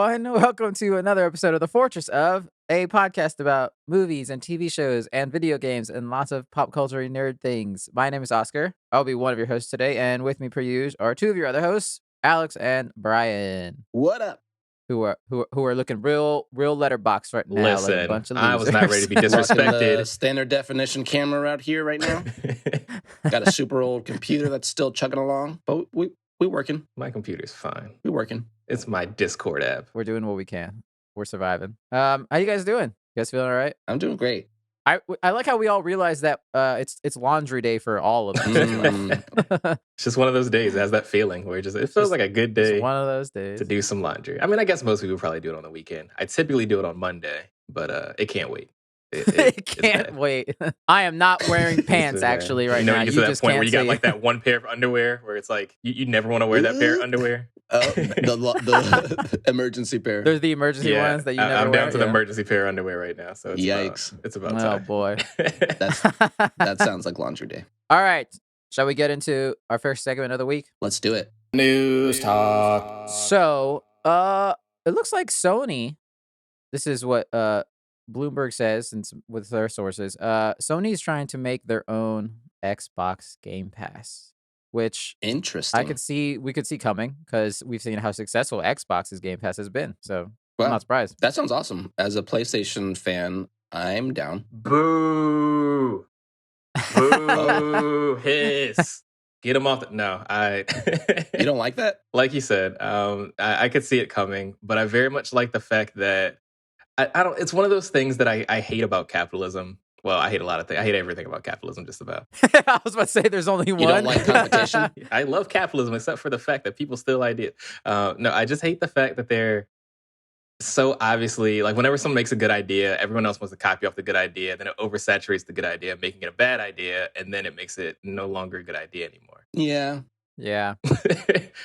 everyone. Welcome to another episode of the Fourtress of, a podcast about movies and TV shows and video games and lots of pop culture nerd things. My name is Oscar. I'll be one of your hosts today, and with me per usual are two of your other hosts, Alex and Brian. What up? Who are looking real letterbox right now. Listen, like a bunch of I was not ready to be Rocking disrespected. the standard definition camera out here right now. Got a super old computer that's still chugging along, but we working. My computer's fine. We working. It's my Discord app. We're doing what we can. We're surviving. How you guys doing? You guys feeling all right? I'm doing great. I like how we all realize that it's laundry day for all of us. It's just one of those days. It has that feeling where it feels like a good day. It's one of those days to do some laundry. I mean, I guess most people probably do it on the weekend. I typically do it on Monday, but it can't wait. It can't wait. I am not wearing pants actually right now. You get to that point where you got like that one pair of underwear where it's like you never want to wear that pair of underwear. Oh, the emergency pair. There's the emergency ones that you never wear. I'm down to the emergency pair of underwear right now. So it's yikes! It's about time. Oh boy, that sounds like laundry day. All right, shall we get into our first segment of the week? Let's do it. News talk. So, it looks like Sony. This is what Bloomberg says, and with their sources, Sony is trying to make their own Xbox Game Pass, which interesting. We could see coming because we've seen how successful Xbox's Game Pass has been. So I'm not surprised. That sounds awesome. As a PlayStation fan, I'm down. Boo! Boo! Hiss! Get him off. You don't like that? Like you said, I could see it coming, but I very much like the fact that I don't. It's one of those things that I hate about capitalism. Well, I hate a lot of things. I hate everything about capitalism, just about. I was about to say there's only one. You don't like competition? I love capitalism, except for the fact that people steal ideas. No, I just hate the fact that they're so obviously, like, whenever someone makes a good idea, everyone else wants to copy off the good idea. Then it oversaturates the good idea, making it a bad idea, and then it makes it no longer a good idea anymore. Yeah.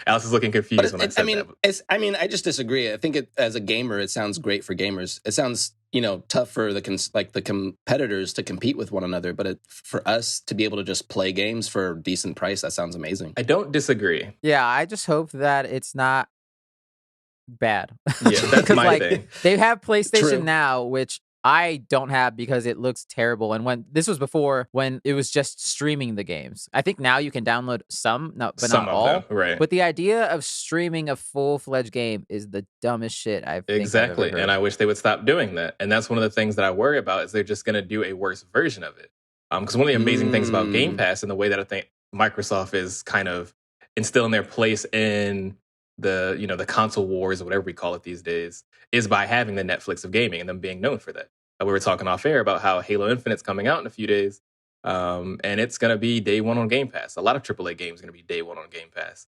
Alice is looking confused when I said that. I just disagree. I think as a gamer, it sounds great for gamers. It sounds, tough for the competitors to compete with one another. But for us to be able to just play games for a decent price, that sounds amazing. I don't disagree. Yeah, I just hope that it's not bad. Yeah, that's my thing. They have PlayStation True. Now, which I don't have because it looks terrible. And when this was before, when it was just streaming the games. I think now you can download some, but not all. Them, right. But the idea of streaming a full-fledged game is the dumbest shit I've exactly. And I wish they would stop doing that. And that's one of the things that I worry about is they're just going to do a worse version of it. Because one of the amazing things about Game Pass and the way that I think Microsoft is kind of instilling their place in the console wars or whatever we call it these days is by having the Netflix of gaming and them being known for that. We were talking off air about how Halo Infinite's coming out in a few days, and it's going to be day one on Game Pass. A lot of AAA games are going to be day one on Game Pass.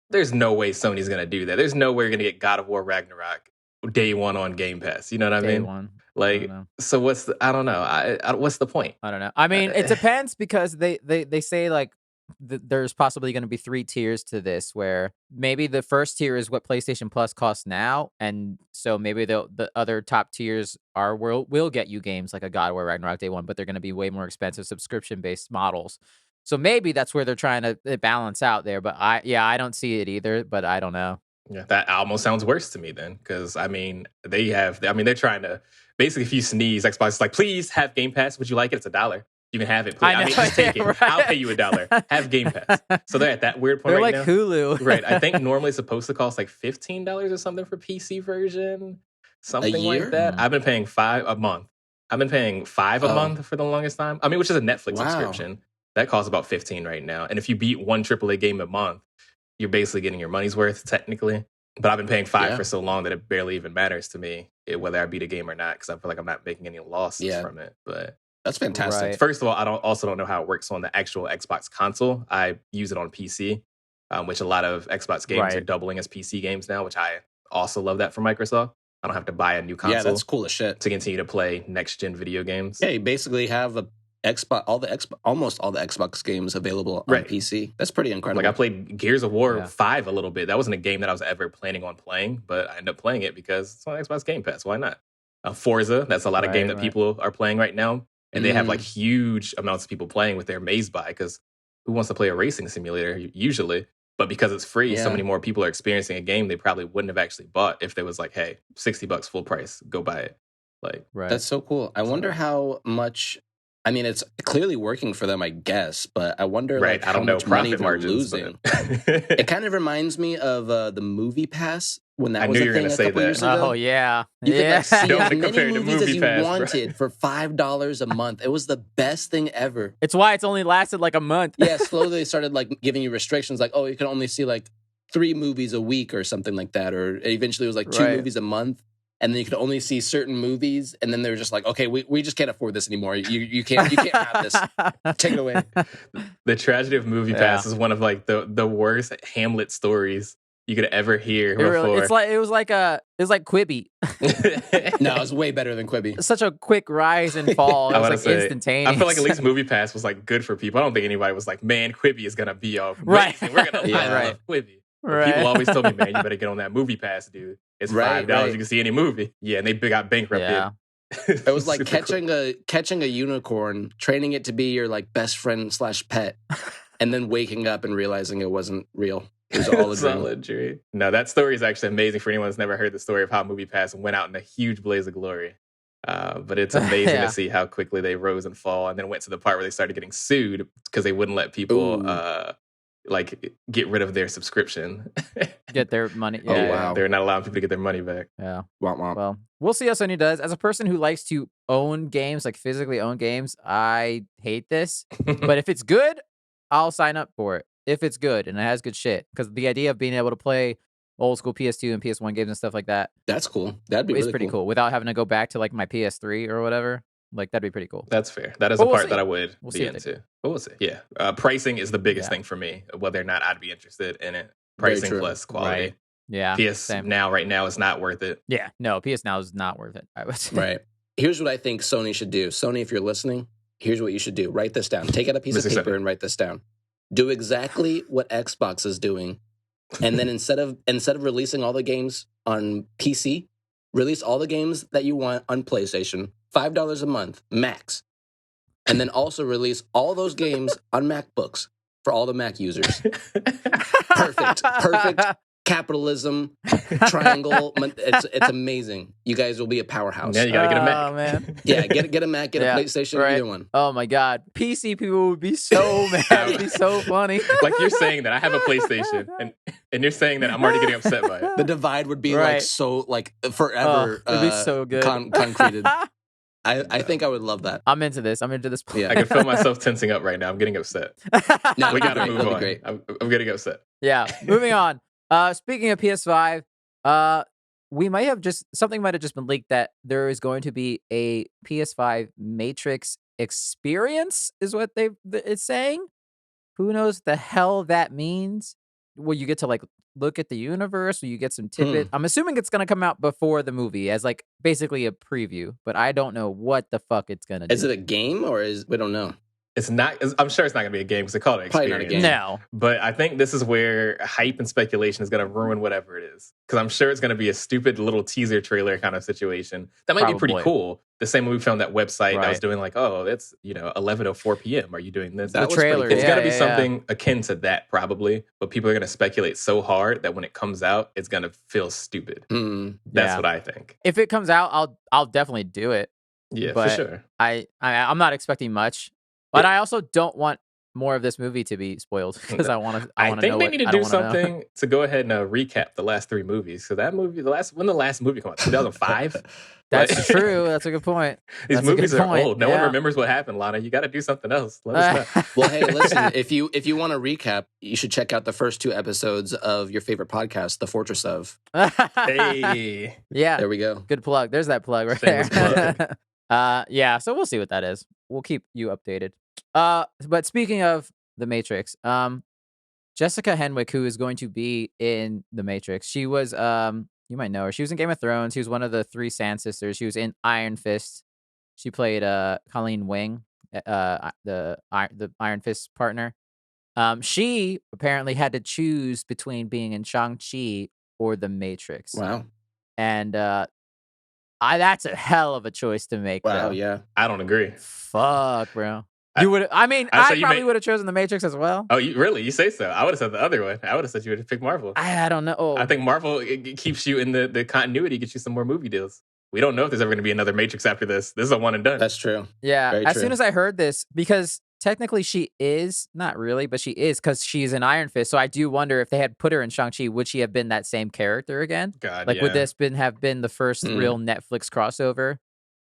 There's no way Sony's going to do that. There's no way you're going to get God of War Ragnarok day one on Game Pass. You know what I mean? Day one. Like, so I don't know. What's the point? I don't know. I mean, it depends because they say like there's possibly going to be 3 tiers to this, where maybe the first tier is what PlayStation Plus costs now, and so maybe the other top tiers will get you games like a God of War Ragnarok day one, but they're going to be way more expensive subscription based models. So maybe that's where they're trying to balance out there. But I don't see it either. But I don't know. Yeah, that almost sounds worse to me then, because they're trying to basically, if you sneeze, Xbox is like, please have Game Pass. Would you like it? It's $1. You can have it. Please. I mean, just take it. Right. I'll pay you $1. Have Game Pass. So they're at that weird point. They're right like now. Hulu, right? I think normally it's supposed to cost like $15 or something for PC version, something like that. I've been paying $5 a month. I've been paying $5 a month for the longest time. I mean, which is a Netflix subscription that costs about $15 right now. And if you beat one AAA game a month, you're basically getting your money's worth technically. But I've been paying $5 for so long that it barely even matters to me whether I beat a game or not, because I feel like I'm not making any losses from it. But that's fantastic. Right. First of all, I don't know how it works on the actual Xbox console. I use it on PC, which a lot of Xbox games are doubling as PC games now, which I also love that for Microsoft. I don't have to buy a new console. Yeah, that's cool as shit. To continue to play next gen video games. Yeah, you basically have almost all the Xbox games available on PC. That's pretty incredible. Like I played Gears of War 5 a little bit. That wasn't a game that I was ever planning on playing, but I ended up playing it because it's on Xbox Game Pass. Why not? Forza, that's a lot of game that people are playing right now. And they have like huge amounts of people playing with their Maze Buy, because who wants to play a racing simulator usually? But because it's free, so Yeah. many more people are experiencing a game they probably wouldn't have actually bought if there was like, hey, $60 full price, go buy it. Like, Right. That's so cool. I wonder how much. I mean, it's clearly working for them, I guess, but I wonder right. like I how don't know much money profit they're margins, losing. but It kind of reminds me of the Movie Pass when that I was knew a you were thing gonna a say couple that. years ago. Oh yeah. You could like see Don't as wanna many compare to movies as Movie you Pass, bro. wanted for $5 a month. It was the best thing ever. It's why it's only lasted like a month. Yeah, slowly they started like giving you restrictions, like, oh, you can only see like 3 movies a week or something like that, or eventually it was like 2 Right. movies a month, and then you could only see certain movies, and then they were just like, okay, we just can't afford this anymore. You can't have this. Take it away. The tragedy of Movie Pass is one of like the worst Hamlet stories you could ever hear It before. really, it was like Quibi. No, it was way better than Quibi. Such a quick rise and fall. It I was wanna like say, instantaneous. I feel like at least Movie Pass was like good for people. I don't think anybody was like, man, Quibi is gonna be amazing. Right. We're gonna Yeah. love Quibi. But Right. people always told me, man, you better get on that Movie Pass, dude. It's $5. Right. You can see any movie. Yeah, and they got bankrupted. Yeah. It was like Super catching a unicorn, training it to be your like best friend / pet, and then waking up and realizing it wasn't real. It was all a It's dream. all a dream. No, that story is actually amazing for anyone who's never heard the story of how Movie Pass went out in a huge blaze of glory. But it's amazing Yeah. to see how quickly they rose and fall, and then went to the part where they started getting sued because they wouldn't let people like get rid of their subscription. Get their money. Oh, Yeah, wow. They're not allowing people to get their money back. Yeah. Womp womp. Well, we'll see how Sony does. As a person who likes to own games, like physically own games, I hate this. But if it's good, I'll sign up for it. If it's good and it has good shit. Because the idea of being able to play old school PS2 and PS1 games and stuff like that That's cool. That'd be is really pretty cool without having to go back to like my PS3 or whatever. Like that'd be pretty cool. That's fair. That is But a we'll part see. that I would We'll be see what they into. But we'll see. Yeah. Pricing is the biggest thing for me. Whether or not I'd be interested in it. Very Pricing true. plus quality. Right. Yeah. PS same. right now is not worth it. Yeah. No, PS Now is not worth it. I would say. Right. Here's what I think Sony should do. Sony, if you're listening, here's what you should do. Write this down. Take out a piece of Mr. paper Sony. and write this down. Do exactly what Xbox is doing. And then instead of releasing all the games on PC, release all the games that you want on PlayStation, $5 a month, max. And then also release all those games on MacBooks for all the Mac users. Perfect. Capitalism, triangle. It's amazing. You guys will be a powerhouse. Now you gotta get a Mac. Oh man. Yeah, get a Mac, get Yeah, a PlayStation, right. either one. Oh my god. PC people would be so mad. It'd be so funny. Like you're saying that I have a PlayStation and you're saying that I'm already getting upset by it. The divide would be Right. like so like forever. It'd be so good. Concreted. I think I would love that. I'm into this. I'm into this plan. Yeah. I can feel myself tensing up right now. I'm getting upset. No, We gotta that'd be move on. great. I'm getting upset. Yeah. Moving on. Speaking of PS5, we might have something might have just been leaked that there is going to be a PS5 Matrix Experience, is what it's saying. Who knows the hell that means? Will you get to like look at the universe? Will you get some tidbits? I'm assuming it's gonna come out before the movie as like basically a preview, but I don't know what the fuck it's gonna do. Is it a game or we don't know? It's not. I'm sure it's not going to be a game because they call it Probably not a experience. game. No. But I think this is where hype and speculation is going to ruin whatever it is. Because I'm sure it's going to be a stupid little teaser trailer kind of situation. That might be pretty Probably. cool. The same way we found that website that was Right. doing like, oh, it's 11:04 p.m. Are you doing this? That The was pretty trailer, cool. It's yeah, got to be yeah, something akin to that probably. But people are going to speculate so hard that when it comes out, it's going to feel stupid. Mm. That's Yeah. what I think. If it comes out, I'll definitely do it. Yeah, But for sure. I'm not expecting much, but I also don't want more of this movie to be spoiled because I want to. I know think they what- need to I do don't wanna know. something to go ahead and recap the last 3 movies. So that movie, when the last movie came out, 2005. That's true. That's a good point. These That's a good movies are point. old. No one Yeah. remembers what happened, Lana. You got to do something else. Let us know. Well, hey, listen, if you want to recap, you should check out the first 2 episodes of your favorite podcast, The Fourtress of. Hey, Yeah. There we go. Good plug. There's that plug right Shameless there. Yeah. So we'll see what that is. We'll keep you updated. But speaking of The Matrix, Jessica Henwick, who is going to be in The Matrix, she was you might know her. She was in Game of Thrones. She was one of the 3 Sand sisters. She was in Iron Fist. She played Colleen Wing, the Iron Fist partner. She apparently had to choose between being in Shang-Chi or The Matrix. Wow. And that's a hell of a choice to make. Wow, though. yeah. I don't agree. Fuck, bro. You would. I mean, I say I you probably may- would have chosen The Matrix as well. Oh, you say so? I would have said the other one. I would have said you would have picked Marvel. I don't know. I think Marvel it keeps you in the continuity, gets you some more movie deals. We don't know if there's ever going to be another Matrix after this. This is a one and done. That's true. Yeah. Very As true. soon as I heard this, because technically she is not really, but she is because she's an Iron Fist. So I do wonder if they had put her in Shang-Chi, would she have been that same character again? God, Like, yeah. would this have been the first Hmm. real Netflix crossover?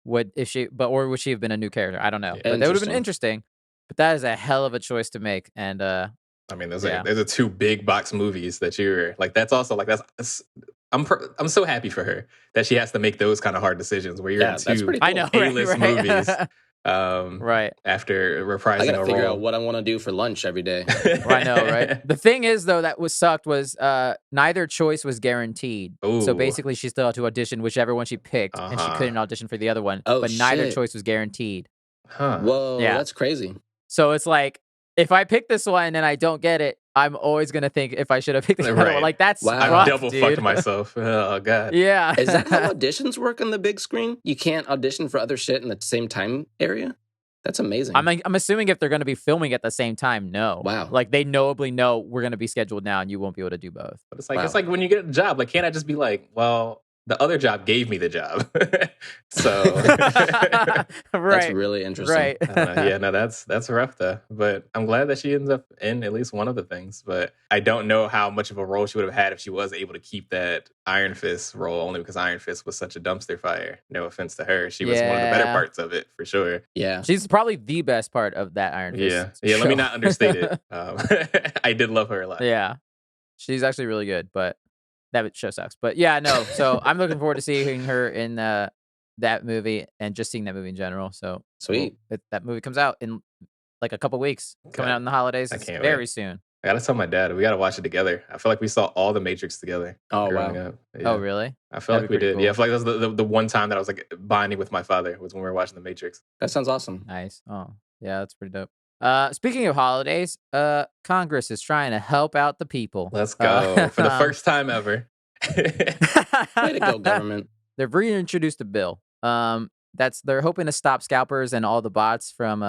Or would she have been a new character? I don't know. Yeah. But that would have been interesting. But that is a hell of a choice to make. And I mean, there's Yeah. a two big box movies that you're like. That's also like I'm so happy for her that she has to make those kind of hard decisions where you're Yeah, in that's two pretty cool. I know, A-list right? movies. Right. After reprising I gotta a figure role. out what I want to do for lunch every day. I know, right? The thing is, though, that was sucked was neither choice was guaranteed. So Ooh. basically, she still had to audition whichever one she picked, and she Uh-huh. couldn't audition for the other one. Oh, but neither shit. choice was guaranteed. Huh. Whoa, Yeah. that's crazy. So it's like, if I pick this one and I don't get it, I'm always gonna think if I should have picked the other one. Right. Like that's Wow. I've rough, double dude. fucked myself. Oh god. Yeah. Is that how auditions work on the big screen? You can't audition for other shit in the same time area? That's amazing. I'm assuming if they're gonna be filming at the same time, no. Wow. Like they knowably know we're gonna be scheduled now, and you won't be able to do both. But it's like Wow. it's like when you get a job. Like, can't I just be like, well, the other job gave me the job, so Right. That's really interesting. Right. yeah, no, that's rough though. But I'm glad that she ends up in at least one of the things. But I don't know how much of a role she would have had if she was able to keep that Iron Fist role. Only because Iron Fist was such a dumpster fire. No offense to her, she was one of the better Yeah. parts of it for sure. Yeah. She's probably the best part of that Iron Fist. Yeah. Let me show. not understate it. I did love her a lot. Yeah. She's actually really good, but that show sucks. But yeah, no. So I'm looking forward to seeing her in that movie and just seeing that movie in general. So Sweet. that movie comes out in like a couple weeks, coming Okay. out in the holidays. I It's can't very wait. soon. I gotta tell my dad we gotta watch it together. I feel like we saw all the Matrix together. Oh, growing wow. up. Oh, Yeah. really? I feel That'd like be we pretty did. Yeah, I cool. feel like that was the one time that I was like bonding with my father was when we were watching the Matrix. That sounds awesome. Nice. Oh, yeah, that's pretty dope. Speaking of holidays, Congress is trying to help out the people. Let's go for the first time ever. Way to go, government. They've reintroduced a bill. They're hoping to stop scalpers and all the bots from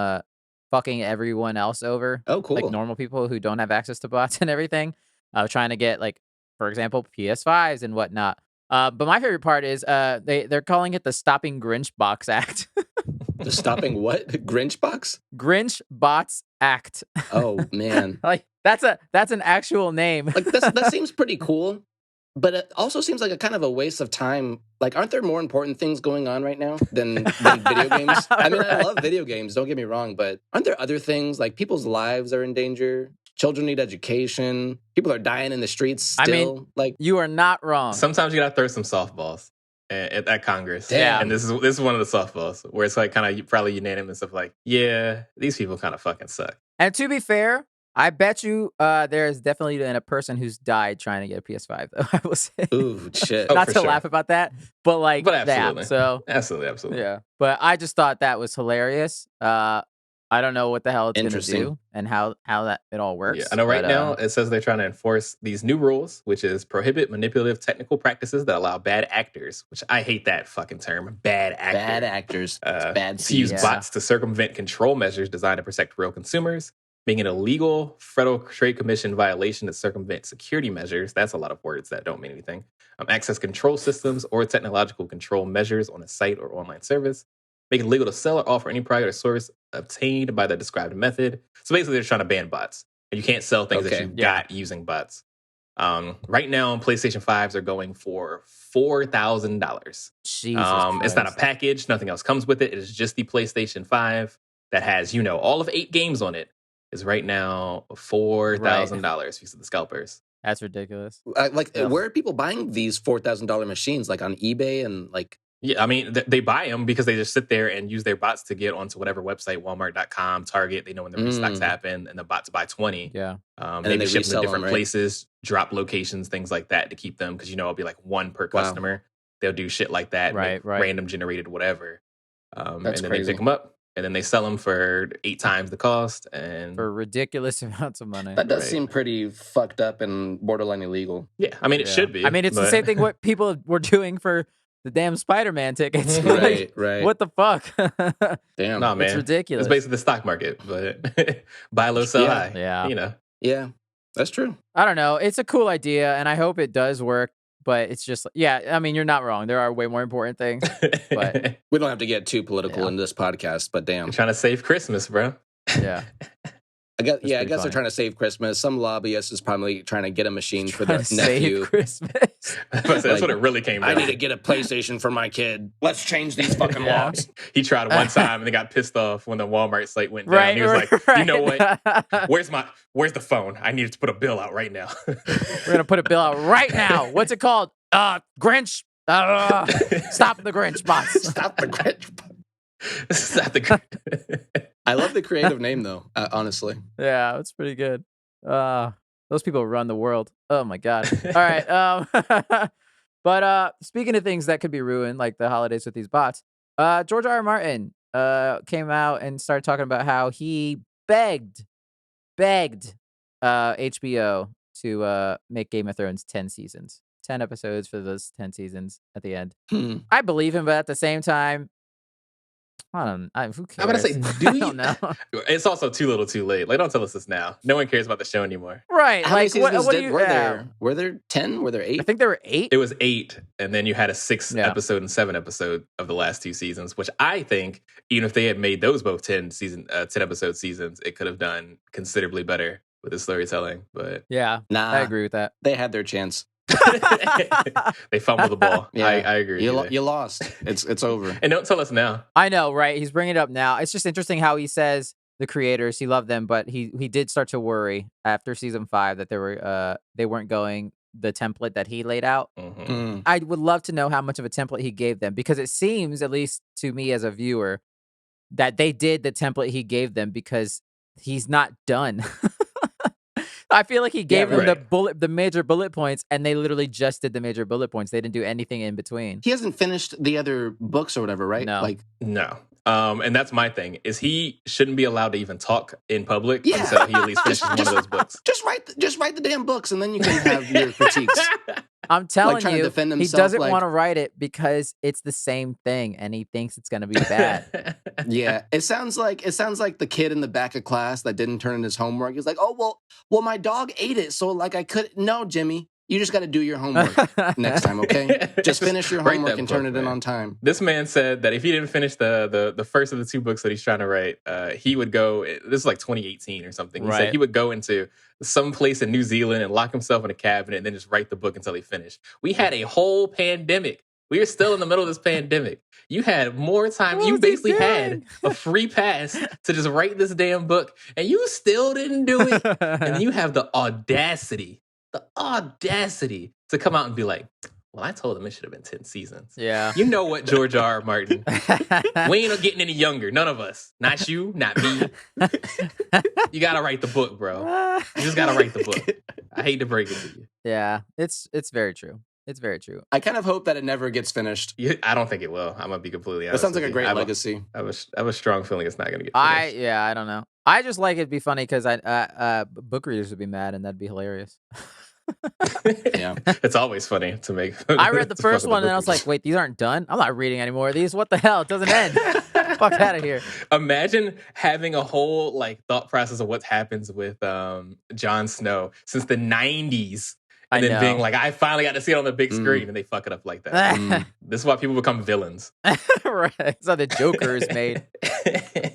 fucking everyone else over. Oh, cool. Like normal people who don't have access to bots and everything. Trying to get, like, for example, PS5s and whatnot. But my favorite part is they're calling it the Stopping Grinch Box Act. The stopping what? Grinch box? Grinch Bots Act. Oh, man. Like that's an actual name. Like that seems pretty cool, but it also seems like a kind of a waste of time. Like, aren't there more important things going on right now than video games? I mean, I love video games, don't get me wrong, but aren't there other things? Like, people's lives are in danger. Children need education. People are dying in the streets still. I mean, like, You are not wrong. Sometimes you gotta throw some softballs at Congress. Damn. And this is one of the softballs where it's like kind of probably unanimous of like, yeah, these people kind of fucking suck. And to be fair, I bet you there is definitely been a person who's died trying to get a PS5. Though I will say, ooh, shit. Oh, not for to sure. laugh about that, but like, But absolutely. that. So Absolutely. yeah, but I just thought that was hilarious. I don't know what the hell it's gonna Interesting. do and how that it all works. Yeah, I know right but, now it says they're trying to enforce these new rules, which is prohibit manipulative technical practices that allow bad actors, which I hate that fucking term, bad actor. Bad actors. It's bad to use Yeah. bots to circumvent control measures designed to protect real consumers, being an illegal Federal Trade Commission violation to circumvent security measures. That's a lot of words that don't mean anything. Access control systems or technological control measures on a site or online service. Make it legal to sell or offer any product or service obtained by the described method. So basically, they're trying to ban bots. And you can't sell things that Okay. you got using bots. Right now, PlayStation 5s are going for $4,000. Jesus It's not a Christ. package. Nothing else comes with it. It is just the PlayStation 5 that has, all of 8 games on it. Is right now $4,000 because of the scalpers. That's ridiculous. Like, Ugh. where are people buying these $4,000 machines? Like on eBay and like, Yeah, I mean, they buy them because they just sit there and use their bots to get onto whatever website, Walmart.com, Target. They know when the restocks happen, and the bots buy 20. Yeah. then Maybe they ship them resell to different 'em, right? places, drop locations, things like that to keep them because it'll be like one per Wow. customer. They'll do shit like that, Right, right. random generated whatever, That's and then they crazy. pick them up and then they sell them for 8 times the cost. And For ridiculous amounts of money. that does Right. seem pretty fucked up and borderline illegal. yeah, I mean, it Yeah. should be. I mean, it's the but- same thing what people were doing for the damn Spider-Man tickets. Right, right. What the fuck? Damn. Nah, man. It's ridiculous. It's basically the stock market, but buy low, sell high. Yeah. You know. Yeah, that's true. I don't know. It's a cool idea, and I hope it does work. But it's just, yeah. I mean, you're not wrong. There are way more important things. But We don't have to get too political in this podcast, but damn. You're trying to save Christmas, bro. yeah, I guess pretty they're funny. trying to save Christmas. Some lobbyist is probably trying to get a machine for Trying the to nephew. save Christmas. That's what it really came down I need to to. get a PlayStation for my kid. Let's change these fucking Yeah. laws. He tried one time and they got pissed off when the Walmart site went down. Right. He was like, right. you know what? Where's the phone? I needed to put a bill out right now. We're gonna put a bill out right now. What's it called? Grinch. Stop the Grinch bots. Stop the Grinch. Stop the I love the creative name though. Honestly, Yeah, it's pretty good. Those people run the world. Oh my god. All right. But speaking of things that could be ruined, like the holidays with these bots, George R. R. Martin came out and started talking about how he begged HBO to make Game of Thrones 10 seasons. 10 episodes for those 10 seasons at the end. I believe him, but at the same time, who cares? I'm gonna say, do I you? don't know. It's also too little, too late. Like, don't tell us this now. No one cares about the show anymore. Right. how many like, seasons what do you were there? Were there 10? Were there 8? I think there were 8. It was 8, and then you had a 6 Yeah. episode and 7 episode of the last 2 seasons, which I think, even if they had made those both 10 episode seasons, it could have done considerably better with the storytelling. But Yeah, Nah, I agree with that. They had their chance. they fumbled the ball. Yeah. I agree. You lost. It's over. And don't tell us now. I know, right? He's bringing it up now. It's just interesting how he says the creators, he loved them, but he did start to worry after season 5 that they weren't going the template that he laid out. Mhm. I would love to know how much of a template he gave them, because it seems, at least to me as a viewer, that they did the template he gave them because he's not done. I feel like he gave them the major bullet points, and they literally just did the major bullet points. They didn't do anything in between. He hasn't finished the other books or whatever, right? No. Like, No. And that's my thing, is he shouldn't be allowed to even talk in public Yeah. until he at least finishes one of those books. just write the damn books, and then you can have your critiques. I'm telling trying to you, defend he himself, doesn't like- want to write it because it's the same thing, and he thinks it's going to be bad. Yeah, it sounds like the kid in the back of class that didn't turn in his homework. He's like, oh well, my dog ate it, so like I could. No, Jimmy, you just got to do your homework next time, okay? Just finish your Write homework that and turn book, it in man. on time. This man said that if he didn't finish the first of the 2 books that he's trying to write, he would go. This is like 2018 or something. He said Right. he would go into some place in New Zealand and lock himself in a cabinet and then just write the book until he finished. We had a whole pandemic. We are still in the middle of this pandemic. You had more time. What You was he basically had doing? a free pass to just write this damn book, and you still didn't do it. And then you have the audacity to come out and be like, well, I told him it should have been 10 seasons. Yeah. You know what, George R. R. Martin? We ain't getting any younger. None of us. Not you, not me. You gotta write the book, bro. You just gotta write the book. I hate to break it to you. Yeah, it's very true. It's very true. I kind of hope that it never gets finished. I don't think it will. I'm gonna be completely That honest. sounds like with a you. great I have legacy. I have a strong feeling it's not gonna get finished. I don't know. I just like it'd be funny because book readers would be mad, and that'd be hilarious. Yeah. It's always funny to make. I read the to fuck first with one, the and I was book like, wait, these aren't done? I'm not reading any more of these. What the hell? It doesn't end. Fuck out of here. Imagine having a whole like thought process of what happens with Jon Snow since the 90s. And I then being know. like, I finally got to see it on the big screen, and they fuck it up like that. This is why people become villains. Right. That's how the Joker is made.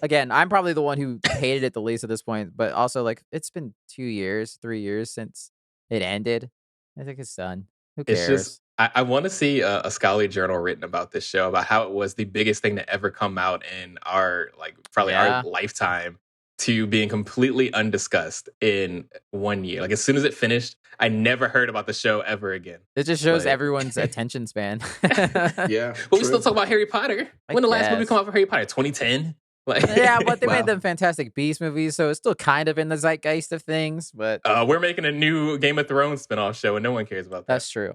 Again, I'm probably the one who hated it the least at this point, but also like it's been 2 years, 3 years since it ended. I think it's done. Who cares? It's just, I want to see a scholarly journal written about this show, about how it was the biggest thing to ever come out in our, like, probably Yeah. our lifetime, to being completely undiscussed in 1 year. Like, as soon as it finished, I never heard about the show ever again. It just shows Like- everyone's attention span. Yeah. But we still talk about Harry Potter. I When the last movie guess. come out for Harry Potter? 2010? Like, Yeah, but they Wow. made them Fantastic Beast movies, so it's still kind of in the zeitgeist of things, but we're making a new Game of Thrones spinoff show, and no one cares about that. that's true.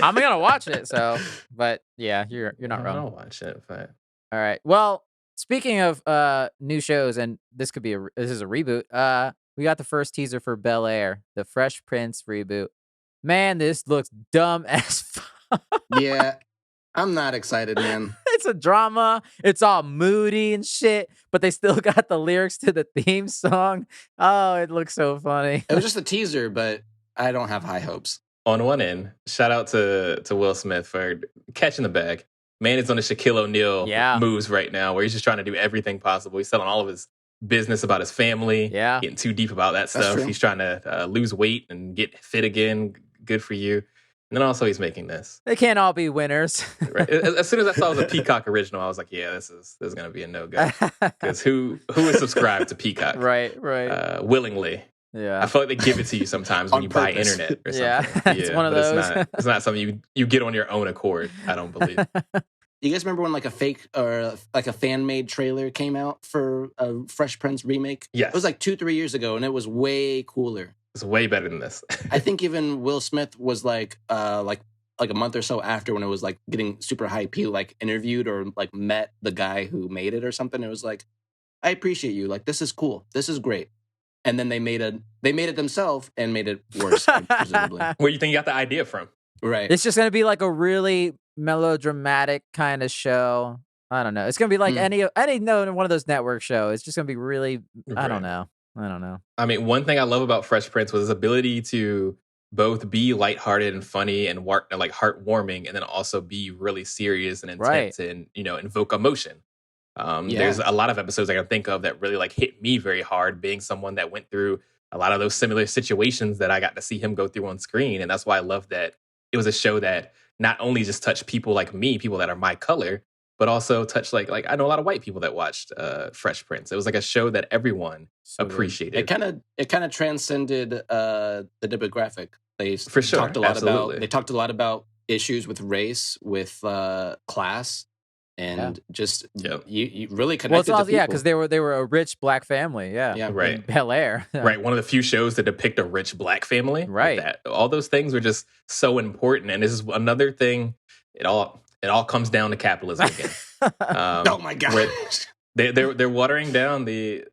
I'm gonna watch it, so but yeah, you're not wrong. I'll watch it, but All right. Well, speaking of new shows, and this is a reboot. We got the first teaser for Bel-Air, the Fresh Prince reboot. Man, this looks dumb as fuck. Yeah. I'm not excited, man. It's a drama. It's all moody and shit, but they still got the lyrics to the theme song. Oh, it looks so funny. It was just a teaser, but I don't have high hopes. On one end, shout out to Will Smith for catching the bag. Man is on the Shaquille O'Neal moves right now, where he's just trying to do everything possible. He's selling all of his business about his family, getting too deep about that stuff. He's trying to lose weight and get fit again. Good for you. And then also he's making this. They can't all be winners. Right. As soon as I saw it was a Peacock original, I was like, yeah, this is going to be a no-go. Because who is subscribed to Peacock? Right. Willingly. Yeah. I feel like they give it to you sometimes when you buy internet or something. Yeah, it's one of those. It's not something you get on your own accord, I don't believe. You guys remember when like a fake or like a fan-made trailer came out for a Fresh Prince remake? Yes. It was like 2-3 years ago, and it was way cooler. It's way better than this. I think even Will Smith was like a month or so after when it was like getting super hype. He like interviewed or like met the guy who made it or something. It was like, I appreciate you. Like, this is cool. This is great. And then they made it themselves and made it worse, presumably. Where do you think you got the idea from? Right. It's just gonna be like a really melodramatic kind of show. I don't know. It's gonna be like any one of those network shows. It's just gonna be really. I don't know. I mean, one thing I love about Fresh Prince was his ability to both be lighthearted and funny and like heartwarming, and then also be really serious and intense and invoke emotion. There's a lot of episodes I can think of that really like hit me very hard, being someone that went through a lot of those similar situations that I got to see him go through on screen. And that's why I love that it was a show that not only just touched people like me, people that are my color, but also touched like I know a lot of white people that watched Fresh Prince. It was like a show that everyone appreciated. It kind of transcended the demographic. They talked a lot about issues with race, with class. And just you really connected to people. Because they were a rich black family. Right. Bel-Air. Right. One of the few shows that depict a rich black family. Right. All those things were just so important. And this is another thing. It all comes down to capitalism again. Oh my God. They're watering down the.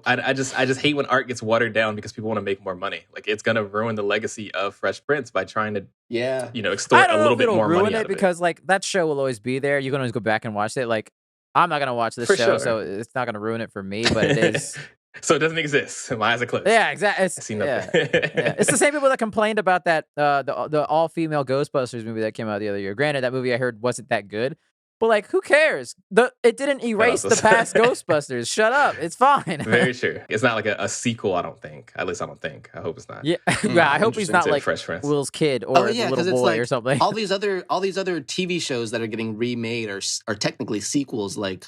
I just hate when art gets watered down because people want to make more money. Like, it's gonna ruin the legacy of Fresh Prince by trying to extort a little bit more money out of it. Because like that show will always be there. You can always go back and watch it. Like, I'm not gonna watch this show, so it's not gonna ruin it for me. But it is. So it doesn't exist. My eyes are closed. Yeah, exactly. I see nothing. It's the same people that complained about that the all-female Ghostbusters movie that came out the other year. Granted, that movie I heard wasn't that good. But like, who cares? It didn't erase the past Ghostbusters. Shut up. It's fine. Very true. It's not like a sequel, I don't think. At least I don't think. I hope it's not. Yeah, I hope he's not like Fresh Prince. Will's kid or the little boy or something. All these other TV shows that are getting remade are technically sequels. Like,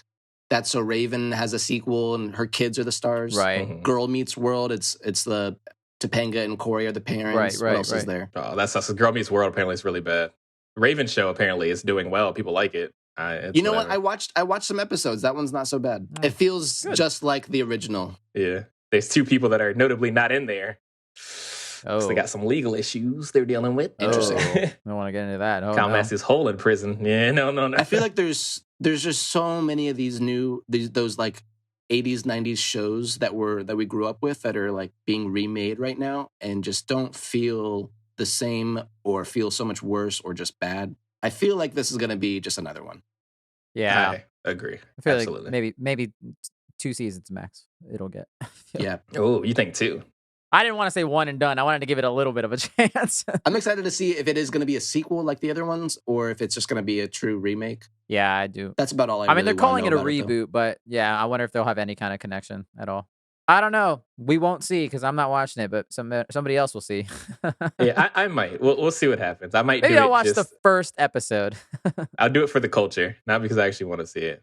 That's So Raven has a sequel and her kids are the stars. Right. Mm-hmm. Girl Meets World. It's the Topanga and Corey are the parents. What else is there? Oh, that's Girl Meets World. Apparently, it's really bad. Raven show apparently is doing well. People like it. You know what? I watched some episodes. That one's not so bad. It feels just like the original. Yeah. There's two people that are notably not in there. Oh. So they got some legal issues they're dealing with. Interesting. I don't want to get into that. Kyle Massey's hole in prison. Yeah, no. I feel like there's just so many of those like 80s, 90s shows that we grew up with that are like being remade right now and just don't feel the same or feel so much worse or just bad. I feel like this is going to be just another one. Yeah. I agree. I feel Absolutely. Like maybe 2 seasons max it'll get. Yeah. Oh, you think 2? I didn't want to say one and done. I wanted to give it a little bit of a chance. I'm excited to see if it is going to be a sequel like the other ones or if it's just going to be a true remake. Yeah, I do. That's about all I mean, really they're calling it a reboot, but yeah, I wonder if they'll have any kind of connection at all. I don't know. We won't see because I'm not watching it, but somebody else will see. Yeah, I might. We'll see what happens. I might. Maybe I'll watch the first episode. I'll do it for the culture, not because I actually want to see it.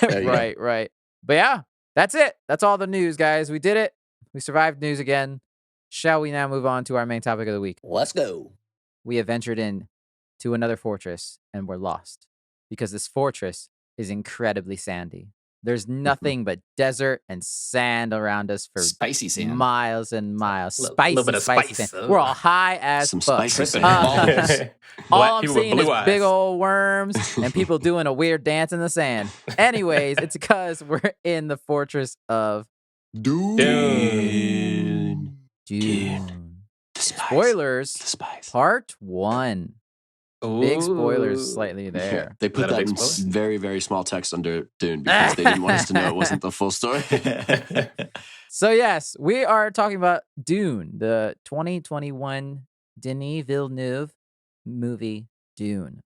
Right. But yeah, that's it. That's all the news, guys. We did it. We survived news again. Shall we now move on to our main topic of the week? Let's go. We have ventured in to another fortress and we're lost because this fortress is incredibly sandy. There's nothing but desert and sand around us for spicy sand. Miles and miles. Spicy, little bit of spicy spice. sand. We're all high as some fuck. spicy All I'm seeing is eyes. big old worms and people doing a weird dance in the sand. Anyways, it's because we're in the fortress of Dune. Spoilers. Part 1. Big spoilers Ooh. slightly Yeah, there. they put that a that big in spoiler? very, very small text under Dune because they didn't want us to know it wasn't the full story. So yes, we are talking about Dune, the 2021 Denis Villeneuve movie Dune.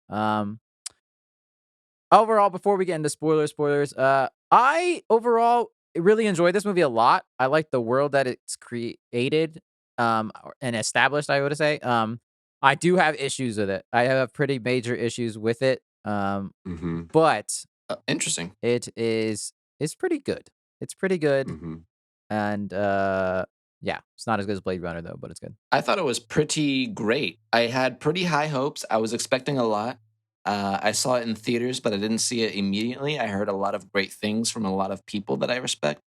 Overall, before we get into spoilers, I overall really enjoyed this movie a lot. I like the world that it's created, and established, I would say. I do have issues with it. I have pretty major issues with it. hmm But Interesting. it's pretty good. It's pretty good. hmm And yeah, it's not as good as Blade Runner though, but it's good. I thought it was pretty great. I had pretty high hopes. I was expecting a lot. I saw it in theaters, but I didn't see it immediately. I heard a lot of great things from a lot of people that I respect.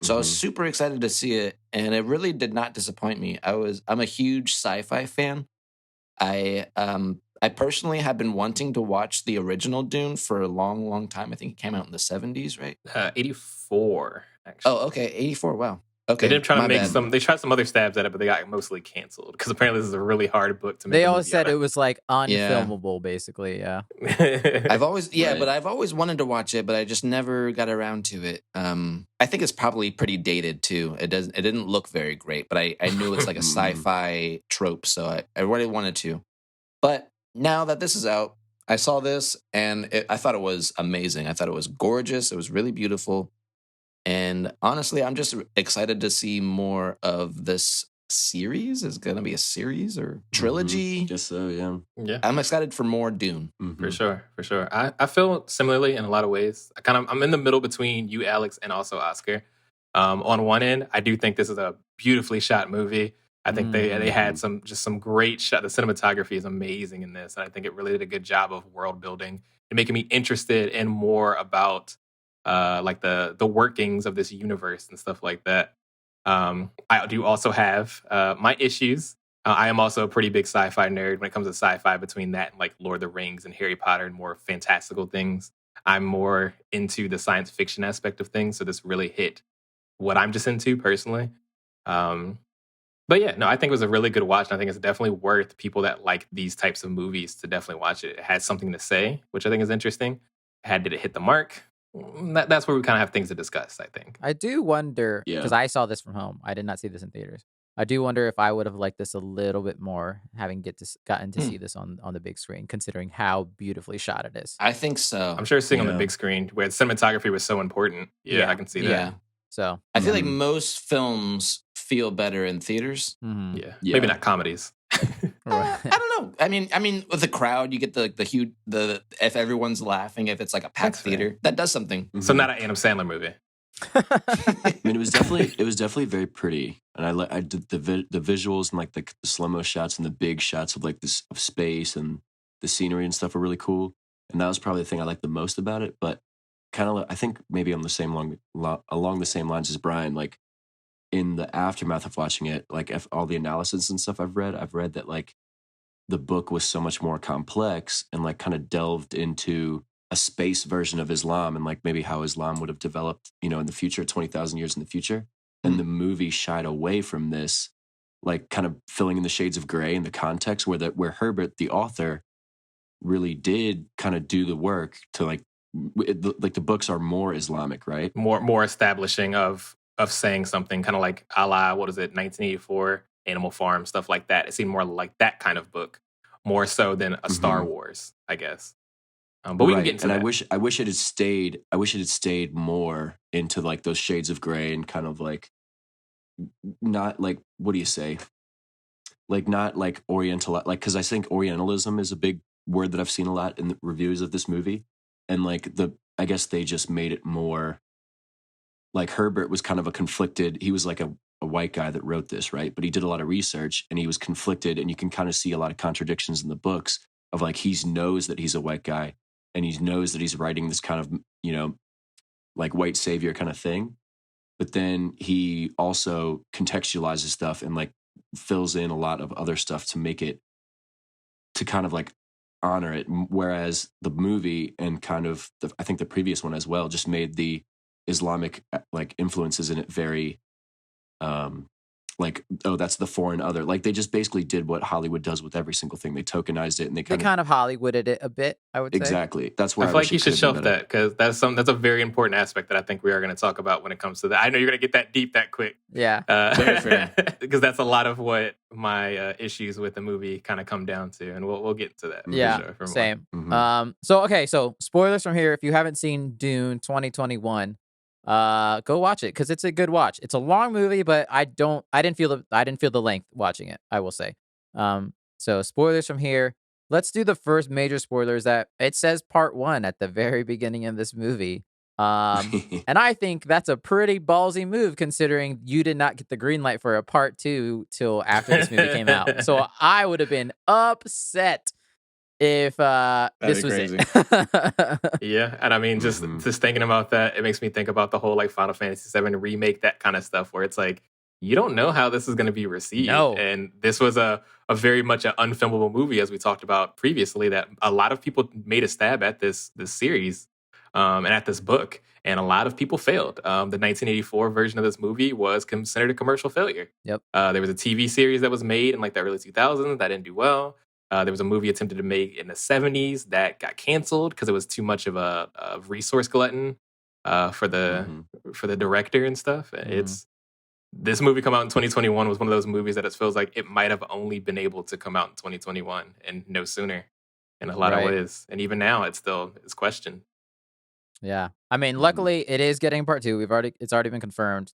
So I was super excited to see it, and it really did not disappoint me. I'm a huge sci-fi fan. I personally have been wanting to watch the original Dune for a long, long time. I think it came out in the 70s, right? 84, actually. Oh, okay, 84. Wow. Okay, They did try to my make bad. they tried some other stabs at it, but they got mostly canceled because apparently this is a really hard book to make. They a always movie said out it of. was like Yeah. unfilmable, basically. Yeah. I've always Right. but I've always wanted to watch it, but I just never got around to it. I think it's probably pretty dated too. It didn't look very great, but I knew it's like a sci-fi trope, so I really wanted to. But now that this is out, I saw this and I thought it was amazing. I thought it was gorgeous. It was really beautiful. And honestly, I'm just excited to see more of this series. Is going to be a series or trilogy? Guess so, yeah. Yeah, I'm excited for more Dune. for sure, for sure. I feel similarly in a lot of ways. I'm in the middle between you, Alex, and also Oscar. On one end, I do think this is a beautifully shot movie. I think they had some great shot. The cinematography is amazing in this, and I think it really did a good job of world building and making me interested in more about like the workings of this universe and stuff like that. I do also have my issues. I am also a pretty big sci-fi nerd when it comes to sci-fi. Between that and like Lord of the Rings and Harry Potter and more fantastical things, I'm more into the science fiction aspect of things. So this really hit what I'm just into personally. But yeah, no, I think it was a really good watch. And I think it's definitely worth people that like these types of movies to definitely watch it. It had something to say, which I think is interesting. Did it hit the mark? That's where we kind of have things to discuss, I think. I do wonder, Yeah. because I saw this from home. I did not see this in theaters. I do wonder if I would have liked this a little bit more, having gotten to see this on the big screen, considering how beautifully shot it is. I think so. I'm sure seeing on the Yeah. big screen where cinematography was so important. Yeah, I can see that. Yeah. So I feel like most films feel better in theaters. Yeah. Yeah. Maybe not comedies. I don't know. I mean, with the crowd, you get the huge if everyone's laughing, if it's like a packed That's fair. theater, that does something. So not an Adam Sandler movie. I mean, it was definitely very pretty, and I did the visuals and like the slow mo shots and the big shots of like this of space and the scenery and stuff were really cool, and that was probably the thing I liked the most about it. But kind of, I think maybe on the same along the same lines as Brian, like in the aftermath of watching it, like if all the analysis and stuff I've read that like the book was so much more complex and like kind of delved into a space version of Islam and like maybe how Islam would have developed, in the future, 20,000 years in the future. And the movie shied away from this, like kind of filling in the shades of gray in the context where Herbert, the author, really did kind of do the work to like the books are more Islamic, right? More establishing of saying something kind of like a la, what is it, 1984, Animal Farm, stuff like that. It seemed more like that kind of book, more so than a Star Wars, I guess. But we can get into and that. I wish it had stayed. I wish it had stayed more into like those shades of gray and kind of like not like, what do you say? Like not like Oriental, like, because I think Orientalism is a big word that I've seen a lot in the reviews of this movie, and like I guess they just made it more like Herbert was kind of a conflicted. He was like a white guy that wrote this, right? But he did a lot of research and he was conflicted, and you can kind of see a lot of contradictions in the books of like he knows that he's a white guy and he knows that he's writing this kind of like white savior kind of thing, but then he also contextualizes stuff and like fills in a lot of other stuff to make it to kind of like honor it, whereas the movie and kind of I think the previous one as well just made the Islamic like influences in it very like, oh, that's the foreign other. Like they just basically did what Hollywood does with every single thing. They tokenized it and they They kind of kind of Hollywooded it a bit, I would say. exactly. That's I where feel like you should shelf that because that's a very important aspect that I think we are going to talk about when it comes to that. I know you're going to get that deep that quick. Yeah. Very fair. Because that's a lot of what my issues with the movie kind of come down to, and we'll get to that. Yeah, for sure, for more. same. Mhm. So spoilers from here. If you haven't seen Dune 2021, go watch it because it's a good watch. It's a long movie, but I didn't feel the length watching it, I will say. So spoilers from here. Let's do the first major spoilers. That it says part 1 at the very beginning of this movie. And I think that's a pretty ballsy move considering you did not get the green light for a part 2 till after this movie came out. So I would have been upset if this was crazy. it. Yeah, and I mean, just thinking about that, it makes me think about the whole like Final Fantasy VII remake, that kind of stuff, where it's like you don't know how this is going to be received. No. And this was a very much an unfilmable movie, as we talked about previously. That a lot of people made a stab at this series and at this book, and a lot of people failed. The 1984 version of this movie was considered a commercial failure. Yep. There was a TV series that was made in like the early 2000s that didn't do well. There was a movie attempted to make in the 70s that got canceled because it was too much of a resource glutton for the director and stuff. It's this movie come out in 2021 was one of those movies that it feels like it might have only been able to come out in 2021 and no sooner in a lot of ways. And even now, it's questioned. Yeah. I mean, luckily it is getting part 2. It's already been confirmed.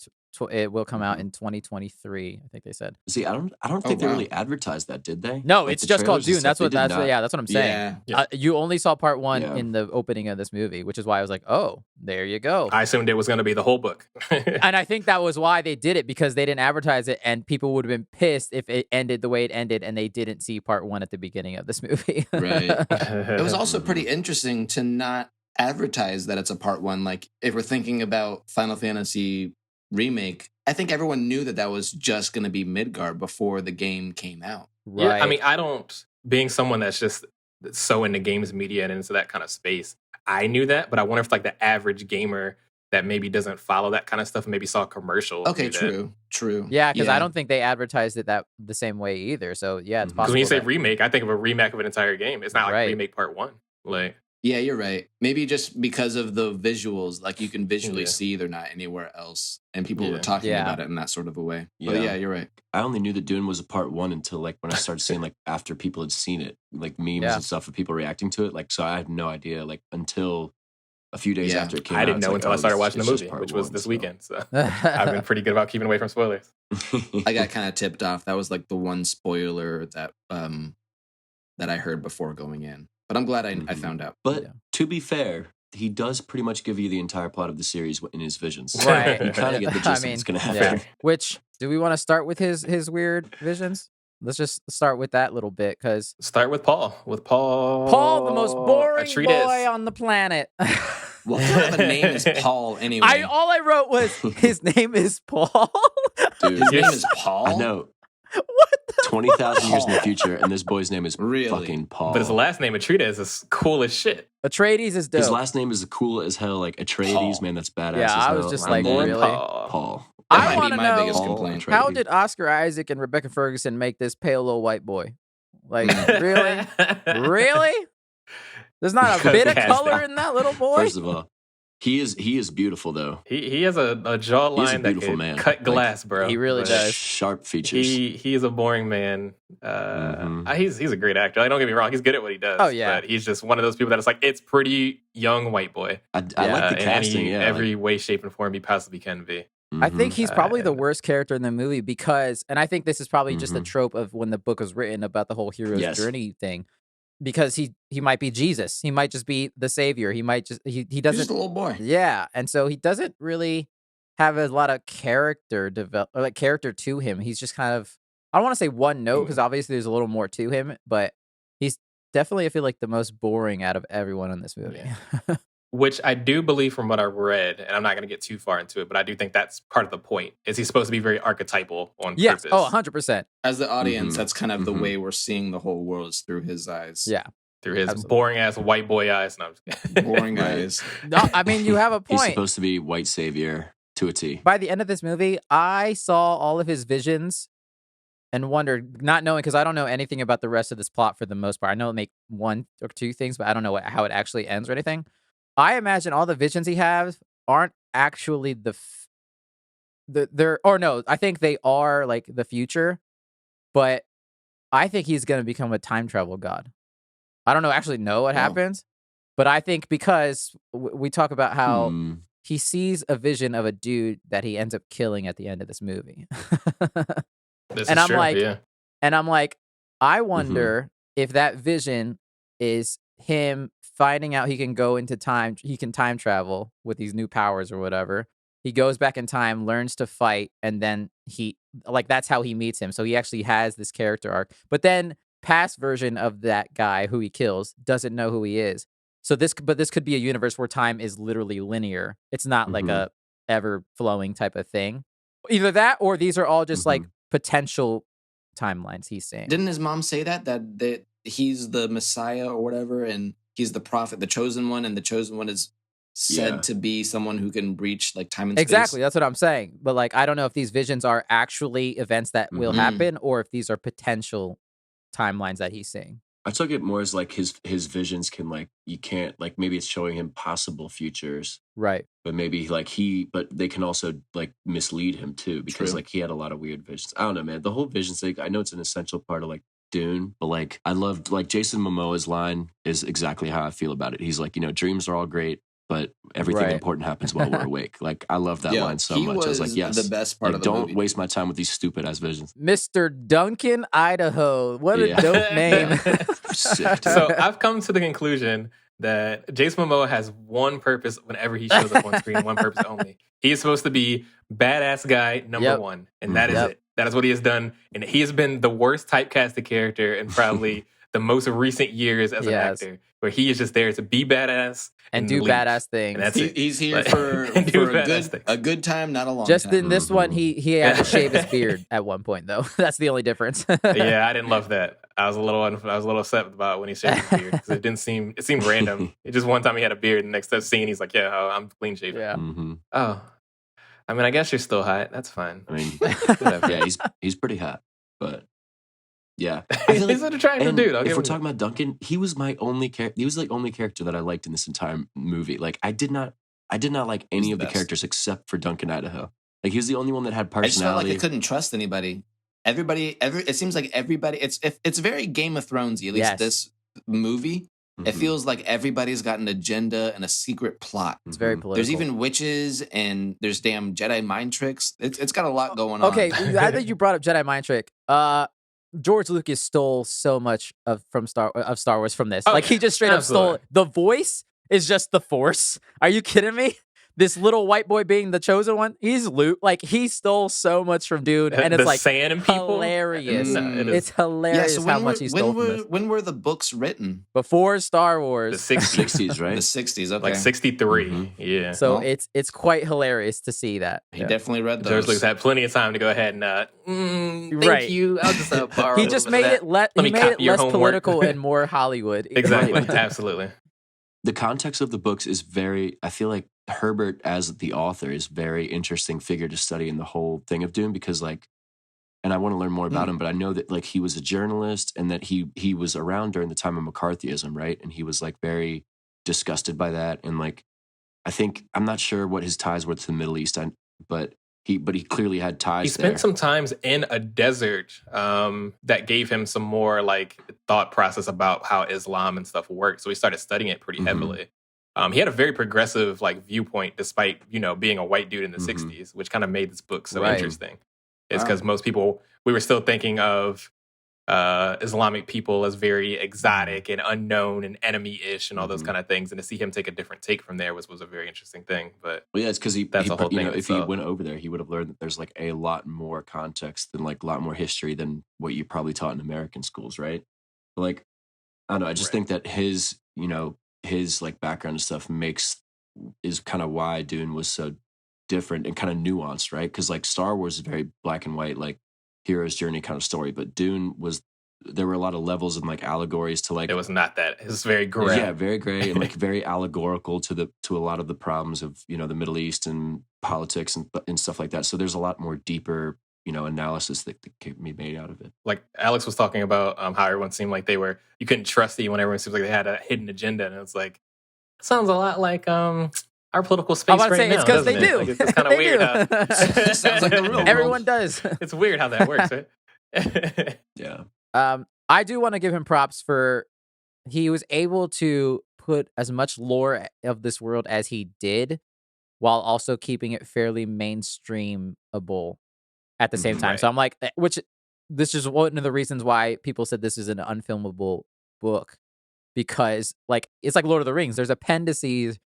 It will come out in 2023, I think they said. See, I don't think they really advertised that, did they? No, Like it's the just called trailers Dune. and stuff, That's what I'm saying. Yeah. You only saw part 1 Yeah. in the opening of this movie, which is why I was like, oh, there you go. I assumed it was going to be the whole book. And I think that was why they did it, because they didn't advertise it, and people would have been pissed if it ended the way it ended and they didn't see part 1 at the beginning of this movie. Right. It was also pretty interesting to not advertise that it's a part 1. Like, if we're thinking about Final Fantasy Remake, I think everyone knew that was just going to be Midgard before the game came out. Right. Yeah, I mean, being someone that's just so into games media and into that kind of space, I knew that, but I wonder if like the average gamer that maybe doesn't follow that kind of stuff and maybe saw a commercial. Okay, true. Yeah, because I don't think they advertised it the same way either. So yeah, it's possible. Because when you say remake, I think of a remake of an entire game. It's not like remake part 1. Like, yeah, you're right. Maybe just because of the visuals, like you can visually see they're not anywhere else, and people were talking about it in that sort of a way. But yeah, you're right. I only knew that Dune was a part 1 until like when I started seeing like after people had seen it, like memes and stuff of people reacting to it. Like, so I had no idea like until a few days after it came out. I didn't know until I started watching the movie, part which was 1, this weekend. So I've been pretty good about keeping away from spoilers. I got kind of tipped off. That was like the one spoiler that I heard before going in. But I'm glad I found out. But to be fair, he does pretty much give you the entire plot of the series in his visions. Right. You kind of get the gist of what's going to happen. Yeah. Which, do we want to start with his weird visions? Let's just start with that little bit, because start with Paul. Paul, the most boring Atreides. boy on the planet. What kind of a name is Paul anyway? All I wrote was his name is Paul. Dude, his name is Paul? I know. What the 20,000 years in the future, and this boy's name is Really? fucking Paul. But his last name, Atreides, is cool as shit. Atreides is dope. His last name is cool as hell, like Atreides, Paul. man, that's badass. Yeah, as I hell. was just And like, then really? Paul. That I might want be to my biggest know, complaint. how did Oscar Isaac and Rebecca Ferguson make this pale little white boy? Like, really? Really? There's not a bit of color in that little boy? First of all, he is beautiful though. He has a jawline that beautiful can man. cut glass, bro. He really But does. Sharp features. He is a boring man. He's a great actor. Like, don't get me wrong, he's good at what he does. Oh, yeah. But he's just one of those people that it's like, it's pretty young white boy. I like the in casting. any, every way, shape, and form he possibly can be. I think he's probably the worst character in the movie because, and I think this is probably just a trope of when the book was written about the whole hero's journey thing, because he might be Jesus. He might just be the savior. He might just, he doesn't. He's just a little boy. Yeah. And so he doesn't really have a lot of character character to him. He's just kind of, I don't want to say one note, because obviously there's a little more to him, but he's definitely, I feel like, the most boring out of everyone in this movie. Yeah. Which I do believe from what I read, and I'm not going to get too far into it, but I do think that's part of the point, is he's supposed to be very archetypal on purpose. Oh, 100%. As the audience, that's kind of the way we're seeing the whole world, is through his eyes. Yeah. Through his boring-ass white boy eyes. No, I'm just kidding. Boring eyes. No, I mean, you have a point. He's supposed to be white savior. to a T. By the end of this movie, I saw all of his visions and wondered, not knowing, because I don't know anything about the rest of this plot for the most part. I know it make one or two things, but I don't know how it actually ends or anything. I imagine all the visions he has aren't actually they're, or no, I think they are like the future, but I think he's going to become a time travel god. I don't know what happens, but I think because we talk about how he sees a vision of a dude that he ends up killing at the end of this movie. And I'm true, like, yeah. and I'm like, I wonder if that vision is him finding out he can go into time, he can time travel with these new powers or whatever. He goes back in time, learns to fight, and then that's how he meets him. So he actually has this character arc. But then past version of that guy who he kills doesn't know who he is. So this could be a universe where time is literally linear. It's not like a ever flowing type of thing. Either that or these are all just like potential timelines he's saying. Didn't his mom say that he's the Messiah or whatever, and he's the prophet, the chosen one, and the chosen one is said to be someone who can breach like time and space? Exactly, that's what I'm saying. But like, I don't know if these visions are actually events that will happen, or if these are potential timelines that he's seeing. I took it more as like his visions can like, you can't like, maybe it's showing him possible futures, right? But maybe like but they can also like mislead him too, because like he had a lot of weird visions. I don't know, man. The whole vision thing, I know it's an essential part of like Dune, but like I loved like Jason Momoa's line is exactly how I feel about it. He's like, dreams are all great, but everything important happens while we're awake. Like I love that line so much. I was like, yes, the best part like, of the don't movie. waste my time with these stupid ass visions. Mr. Duncan Idaho, what a dope name. Sick, So I've come to the conclusion that Jason Momoa has one purpose whenever he shows up on screen, one purpose only. He is supposed to be badass guy number one, and that is it. That is what he has done, and he has been the worst typecasted character in probably the most recent years as an actor, where he is just there to be badass and do badass things. And that's it. He's here for a good time, not a long just time. Just in this one, he had to shave his beard at one point, though. That's the only difference. Yeah, I didn't love that. I was a little upset about when he shaved his beard, because it seemed random. It just one time he had a beard, and the next scene he's like, "Yeah, I'm clean shaven." Yeah. Oh, I mean, I guess you're still hot. That's fine. I mean, yeah, he's pretty hot, but yeah, he's an attractive dude. If we're talking about Duncan, he was my only character. He was the only character that I liked in this entire movie. Like I did not like any of the characters except for Duncan Idaho. Like he was the only one that had personality. I just felt like I couldn't trust anybody. It seems like everybody. It's very Game of Thronesy. At least this movie, it feels like everybody's got an agenda and a secret plot. It's very political. There's even witches and there's damn Jedi mind tricks. It's got a lot going on. Okay, I think you brought up Jedi mind trick. George Lucas stole so much of Star Wars from this. Like he just straight up stole it. The voice is just the Force. Are you kidding me? This little white boy being the chosen one, he's Luke. Like he stole so much from Dune, and it's like sand and people? Hilarious. It's hilarious so how much he stole from this. When were the books written? Before Star Wars, the 60s, right? The 60s, okay, like 63. Yeah. So it's quite hilarious to see that. He definitely read those. George Lucas had plenty of time to go ahead and thank you. I'll just borrow. He just made it less political and more Hollywood. Exactly, absolutely. The context of the books is very. I feel like Herbert as the author is very interesting figure to study in the whole thing of Dune, because like, and I want to learn more about him, but I know that like he was a journalist and that he was around during the time of McCarthyism, right? And he was like very disgusted by that, and like I think I'm not sure what his ties were to the Middle East, but he clearly had ties. He spent some times in a desert that gave him some more like thought process about how Islam and stuff worked. So he started studying it pretty heavily. He had a very progressive like viewpoint, despite being a white dude in the 60s, which kind of made this book so interesting. It's because most people, we were still thinking of Islamic people as very exotic and unknown and enemy-ish and all those kind of things, and to see him take a different take from there was a very interesting thing. But well, yeah, it's because that's a whole thing. If he went over there, he would have learned that there's like a lot more context and like a lot more history than what you probably taught in American schools, right? But, like I don't know, I just think that his like background and stuff is kind of why Dune was so different and kind of nuanced, right? Because like Star Wars is very black and white, like hero's journey kind of story, but Dune was there were a lot of levels and like allegories to like. It was not that. It was very gray. Yeah, very gray and like very allegorical to a lot of the problems of the Middle East and politics and stuff like that. So there's a lot more deeper analysis that can be made out of it. Like Alex was talking about how everyone seemed like you couldn't trust anyone. Everyone seems like they had a hidden agenda, and it's like it sounds a lot like our political space right now. It's because they do. Like, it's kind of weird. It sounds like the real world. Everyone does. It's weird how that works, right? Yeah. I do want to give him props for he was able to put as much lore of this world as he did, while also keeping it fairly mainstreamable at the same time. Right. So I'm like, which this is one of the reasons why people said this is an unfilmable book, because like it's like Lord of the Rings. There's appendices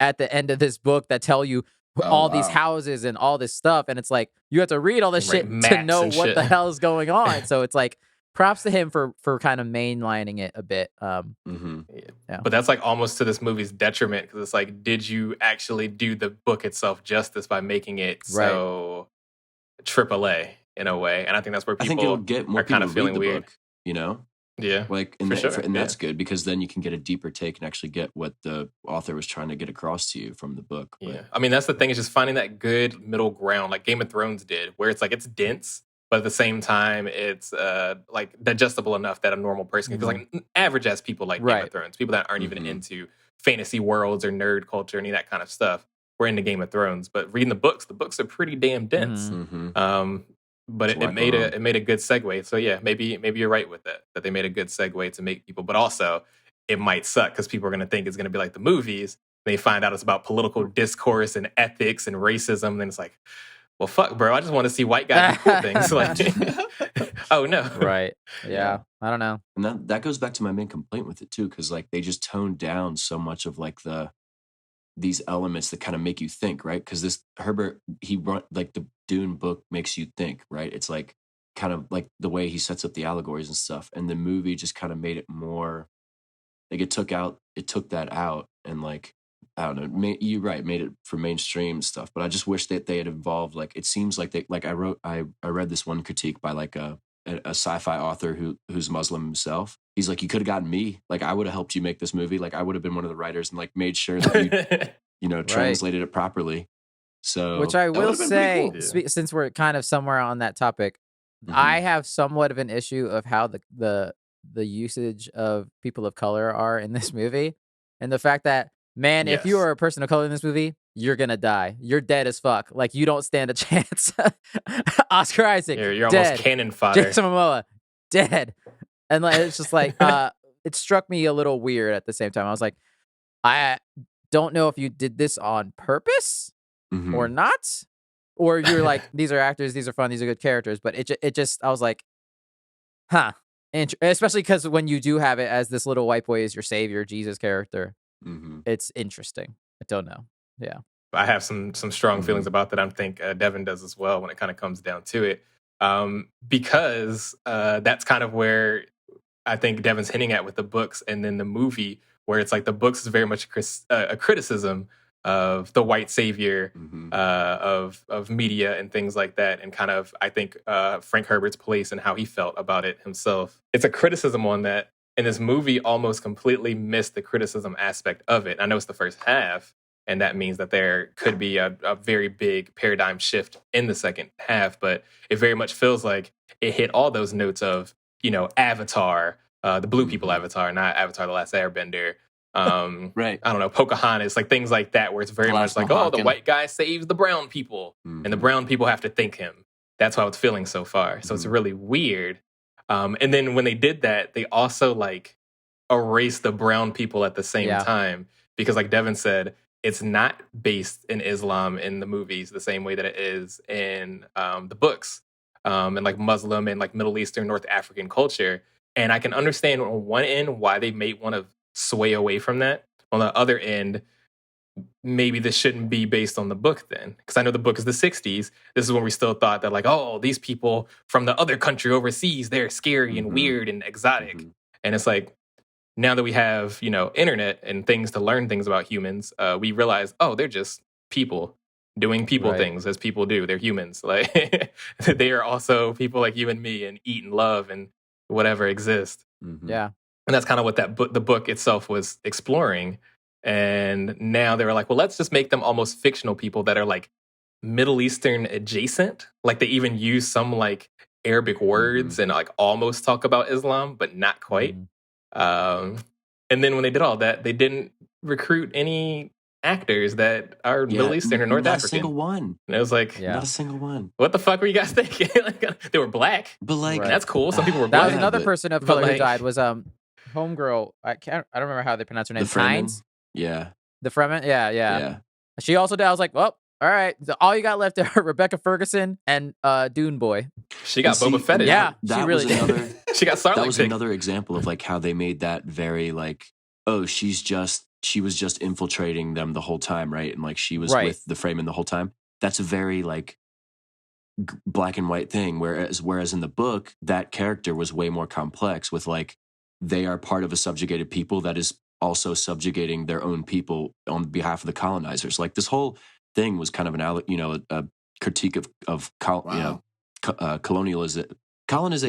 at the end of this book that tell you all these houses and all this stuff, and it's like you have to read all this shit to know what the hell is going on. So it's like props to him for kind of mainlining it a bit. Yeah. But that's like almost to this movie's detriment, because it's like, did you actually do the book itself justice by making it so AAA in a way? And I think that's where people it'll get more are kind of feeling weird. Book, Yeah. Like, and that's good, because then you can get a deeper take and actually get what the author was trying to get across to you from the book. But, yeah. I mean, that's the thing, is just finding that good middle ground, like Game of Thrones did, where it's like it's dense, but at the same time, it's like digestible enough that a normal person, because like average ass people like Game of Thrones, people that aren't even into fantasy worlds or nerd culture, any of that kind of stuff, we're into Game of Thrones. But reading the books are pretty damn dense. But it made a good segue. So yeah, maybe you're right with that they made a good segue to make people, but also it might suck because people are going to think it's going to be like the movies. They find out it's about political discourse and ethics and racism. Then it's like, well, fuck, bro. I just want to see white guys do cool things. Like, oh no, right? Yeah, I don't know. And that goes back to my main complaint with it too, because like they just toned down so much of like these elements that kind of make you think, right? Because this Herbert, like the Dune book makes you think, right? It's like kind of like the way he sets up the allegories and stuff, and the movie just kind of made it more like it took that out, and like I don't know, you're right, made it for mainstream stuff. But I just wish that they had involved, like it seems like they, like I read this one critique by like a sci-fi author who's Muslim himself. He's like, you could have gotten me, like I would have helped you make this movie, like I would have been one of the writers and like made sure that you translated it properly. So, which I will say, since we're kind of somewhere on that topic, I have somewhat of an issue of how the usage of people of color are in this movie, and the fact that, man, if you are a person of color in this movie, you're gonna die. You're dead as fuck. Like you don't stand a chance. Oscar Isaac, you're dead. Almost cannon fodder. Jason Momoa, dead. And like it's just like it struck me a little weird at the same time. I was like, I don't know if you did this on purpose or not, or you're like, these are actors, these are fun, these are good characters. But it just I was like, huh. Especially because when you do have it as this little white boy is your savior, Jesus character, it's interesting. I don't know. Yeah. I have some strong feelings about that. I think Devin does as well when it kind of comes down to it. Because that's kind of where I think Devin's hinting at with the books and then the movie, where it's like the books is very much a criticism of the white savior of media and things like that, and kind of I think Frank Herbert's place and how he felt about it himself. It's a criticism on that, and this movie almost completely missed the criticism aspect of it. I know it's the first half, and that means that there could be a very big paradigm shift in the second half, but it very much feels like it hit all those notes of, Avatar, the blue people Avatar, not Avatar the Last Airbender. Right. I don't know, Pocahontas, like things like that, where it's very much like, oh, the white guy saves the brown people, and the brown people have to thank him. That's how it's feeling so far. So it's really weird. And then when they did that, they also like erased the brown people at the same time, because like Devin said, it's not based in Islam in the movies the same way that it is in the books, and like Muslim and like Middle Eastern, North African culture. And I can understand on one end why they may want to sway away from that. On the other end, maybe this shouldn't be based on the book then. Because I know the book is the 60s. This is when we still thought that like, oh, these people from the other country overseas, they're scary and weird and exotic. And it's like, now that we have, internet and things to learn things about humans, we realize, oh, they're just people doing people things as people do. They're humans. Like they are also people like you and me, and eat and love and whatever exists. Yeah. And that's kind of what the book itself was exploring. And now they were like, well, let's just make them almost fictional people that are like Middle Eastern adjacent. Like they even use some like Arabic words and like almost talk about Islam, but not quite. And then when they did all that, they didn't recruit any actors that are Middle Eastern or North African. Not a single one. And it was like, not a single one. What the fuck were you guys thinking? Like, they were black, but like that's cool. Some people were that black. was another person of color who died. Was homegirl. I don't remember how they pronounce her name. Hines. Yeah. The Fremen. Yeah. She also died. I was like, well, all right. So all you got left are Rebecca Ferguson and Dune Boy. She got Boba Fett. Yeah, that she really was another. She got Sarlacc. That was another example of like how they made that very like, oh, she was just infiltrating them the whole time, right? And like she was with the Fremen the whole time. That's a very like black and white thing. Whereas in the book, that character was way more complex with like they are part of a subjugated people that is also subjugating their own people on behalf of the colonizers. Like this whole thing was kind of a critique of colonization.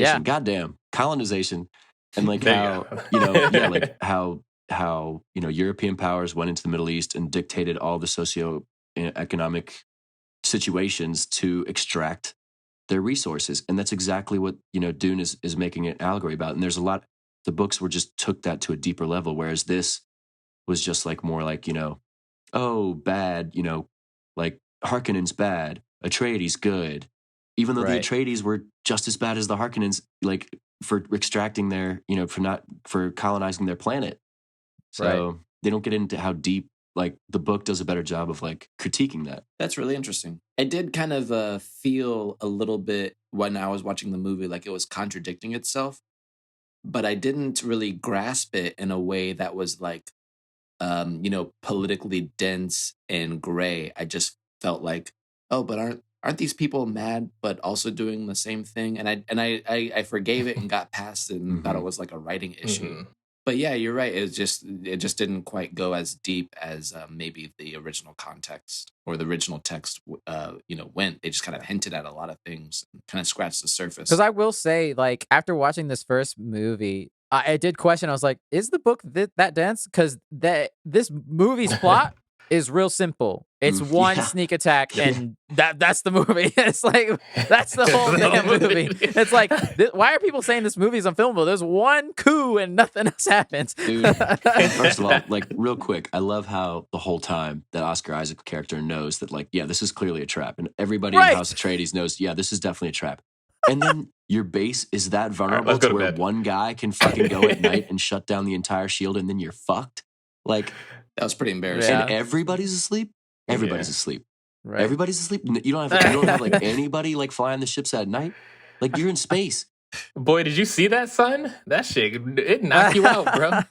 Yeah. Goddamn colonization, and like how like how European powers went into the Middle East and dictated all the socio-economic situations to extract their resources, and that's exactly what Dune is making an allegory about. And there's a lot. The books just took that to a deeper level, whereas this was just like more like oh bad, like Harkonnen's bad, Atreides good, even though the Atreides were just as bad as the Harkonnens, like for extracting their for colonizing their planet. So they don't get into how deep. Like the book does a better job of like critiquing that. That's really interesting. I did kind of feel a little bit when I was watching the movie like it was contradicting itself, but I didn't really grasp it in a way that was like, politically dense and gray. I just felt like, oh, but aren't these people mad but also doing the same thing? And I forgave it and got past it and thought it was like a writing issue. But yeah, you're right. It just didn't quite go as deep as maybe the original context or the original text, went. They just kind of hinted at a lot of things, and kind of scratched the surface. Because I will say, like, after watching this first movie, I did question. I was like, is the book that dense? Because this movie's plot is real simple. It's one sneak attack, and that's the movie. It's like that's the whole damn movie. It's like, why are people saying this movie is unfilmable? There's one coup and nothing else happens. Dude, first of all, like real quick, I love how the whole time that Oscar Isaac character knows that, like, yeah, this is clearly a trap, and everybody in House Atreides knows, yeah, this is definitely a trap. And then your base is that vulnerable to where one guy can fucking go at night and shut down the entire shield, and then you're fucked. Like that was pretty embarrassing. And everybody's asleep. Everybody's asleep. Right. Everybody's asleep. You don't have like anybody like flying the ships at night. Like you're in space. Boy, did you see that, son? That shit, it knocked you out, bro.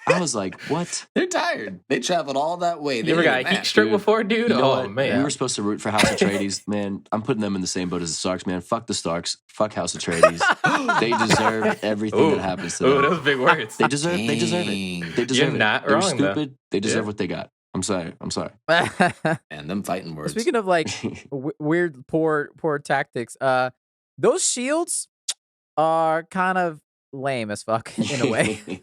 I was like, what? They're tired. They traveled all that way. You ever got a heat stroke before, dude? Man. We were supposed to root for House Atreides. Man, I'm putting them in the same boat as the Starks, man. Fuck the Starks. Fuck House Atreides. They deserve everything that happens to them. Ooh, those big words. They deserve it. They deserve it. You're not They're wrong, stupid. though. They deserve what they got. I'm sorry. And them fighting words. Speaking of like weird, poor tactics, those shields are kind of lame as fuck in a way.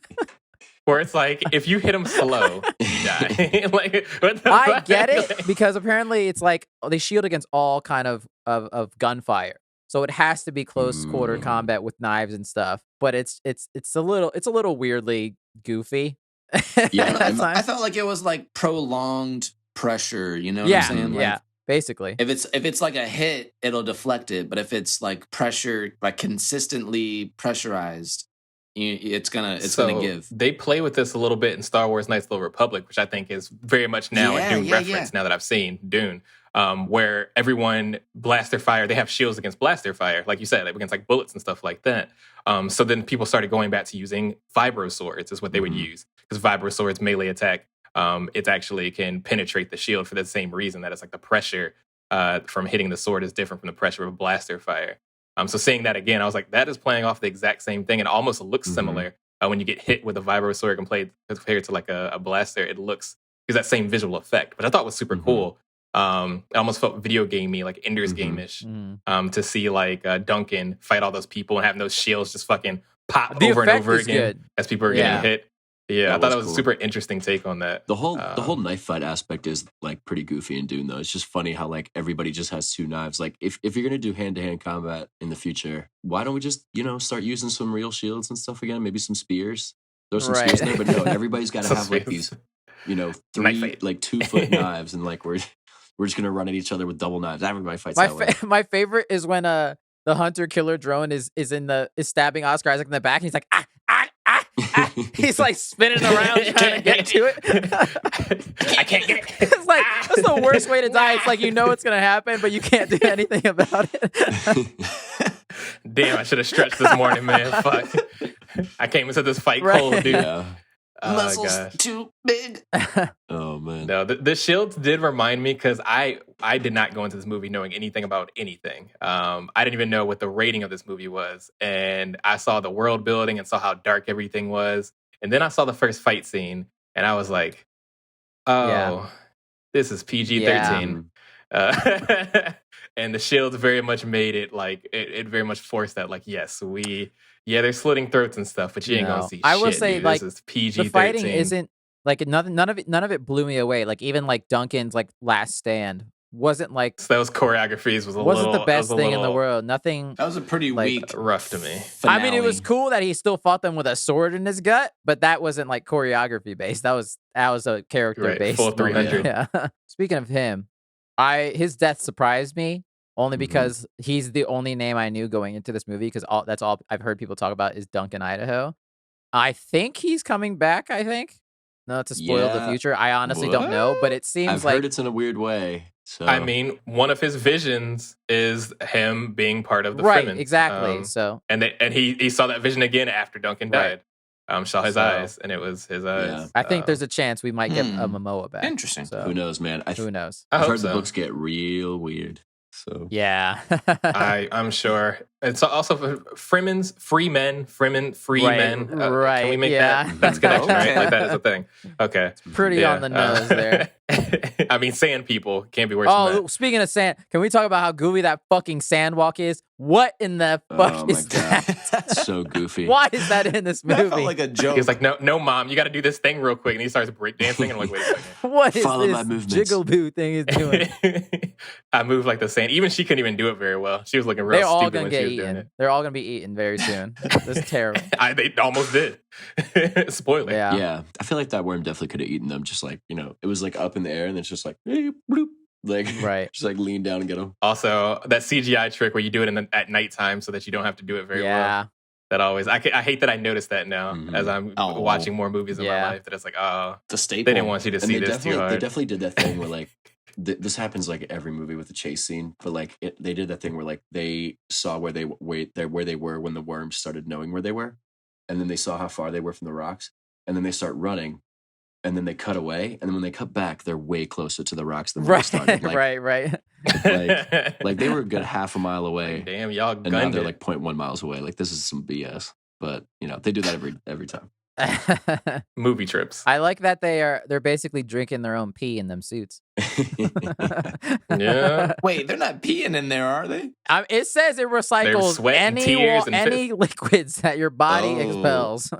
Where it's like, if you hit them slow, you die. Like, what the I fuck? get it, because apparently it's like they shield against all kind of gunfire. So it has to be close quarter combat with knives and stuff. But it's a little weirdly goofy. Yeah, I felt like it was like prolonged pressure. You know what I'm saying? Like, yeah, basically. If it's like a hit, it'll deflect it. But if it's like pressure, like consistently pressurized, it's gonna give. They play with this a little bit in Star Wars: Knights of the Republic, which I think is very much now a Dune reference. Now that I've seen Dune, where everyone blasts their fire, they have shields against blaster fire, like you said, against like bullets and stuff like that. So then people started going back to using vibro swords, is what they would use, because vibro swords melee attack. It actually can penetrate the shield for the same reason, that it's like the pressure from hitting the sword is different from the pressure of blaster fire. So seeing that again, I was like, that is playing off the exact same thing, and almost looks similar when you get hit with a vibro sword compared to like a blaster. It looks, because that same visual effect, but I thought was super cool. It almost felt video gamey, like Ender's Game-ish, to see like Duncan fight all those people and having those shields just fucking pop The over and effect over is again good. as people are Yeah. getting hit. Yeah, That I thought was that was a cool. super interesting take on that. The whole knife fight aspect is like pretty goofy in Dune though. It's just funny how like everybody just has two knives. Like if you're gonna do hand-to-hand combat in the future, why don't we just, start using some real shields and stuff again? Maybe some spears. Throw some spears in there, but no, everybody's gotta Some have like spears. these, Knife 3 fight. like 2-foot knives, and like we're just gonna run at each other with double knives. Everybody fights My that way. my favorite is when the hunter killer drone is stabbing Oscar Isaac in the back, and he's like ah. He's like spinning around trying to get to it. I can't get it. It's like that's the worst way to die. It's like it's gonna happen, but you can't do anything about it. Damn, I should have stretched this morning, man. Fuck. I came into this fight cold, dude. Yeah. Oh, Muscles gosh. too big. Oh man. No, the shields did remind me because I did not go into this movie knowing anything about anything. I didn't even know what the rating of this movie was, and I saw the world building and saw how dark everything was, and then I saw the first fight scene, and I was like, "Oh, this is PG-13." And the shields very much made it like it very much forced that like yes they're slitting throats and stuff, but you ain't gonna see. I will shit, say dude. like this is PG-13. the fighting isn't like none of it blew me away. Like even like Duncan's like last stand wasn't like those choreographies was wasn't little, the best it was a thing in the little world. Nothing. That was a pretty like, weak rough to me. I mean, it was finale. cool that he still fought them with a sword in his gut, but that wasn't like choreography based. That was a character Right, based. full 300. Yeah. Speaking of him, his death surprised me only because he's the only name I knew going into this movie because that's all I've heard people talk about is Duncan Idaho. I think he's coming back. I think. Not to spoil the future. I honestly don't know, but it seems I've like heard it's in a weird way. So I mean, one of his visions is him being part of the right, Fremen. exactly. So and he saw that vision again after Duncan Right. died. Saw his So- eyes, and it was his eyes. I think there's a chance we might get a Momoa back. Interesting. So who knows, man? who knows? I I've hope heard the so. books get real weird. So Yeah. I'm sure. It's also free men. Right, Can we make yeah. that? That's connection, Okay. right? Like that is a thing. Okay. Pretty Yeah, on the nose there. I mean, sand people can't be worse than Oh, that. speaking of sand, can we talk about how gooey that fucking sandwalk is? What in the fuck oh my is god, that? it's so goofy. Why is that in this That felt movie? like a joke. He's like, no, mom, you got to do this thing real quick, and he starts breakdancing, and I'm like, wait a second. What is Follow my this movements. jiggle-boo thing is doing? I move like the sand. Even she couldn't even do it very well. She was looking real They're all stupid gonna when she get was doing eaten. it. They're all gonna be eaten very soon. This is terrible. They almost did. Spoiler. Yeah. Yeah, I feel like that worm definitely could have eaten them. Just like it was like up in the air, and it's just like bloop, like Right. just like lean down and get them. Also, that CGI trick where you do it at nighttime so that you don't have to do it very well. Yeah. That always, I hate that I noticed that now as I'm Oh. watching more movies in my Yeah. life. That it's like, oh, the staple. they didn't want you to And see they this definitely too hard. they definitely did that thing where like this happens like every movie with the chase scene, but like they did that thing where like they saw where they were when the worms started knowing where they were, and then they saw how far they were from the rocks, and then they start running. And then they cut away, and then when they cut back, they're way closer to the rocks than when they Right. started. Like, right. like they were a good half a mile away, Damn, y'all and now gunned they're it. like 0.1 miles away. Like this is some BS, but they do that every time. Movie trips. I like that they're basically drinking their own pee in them suits. Yeah. Wait, they're not peeing in there, are they? It says it recycles sweat and any tears and any liquids that your body Oh. expels.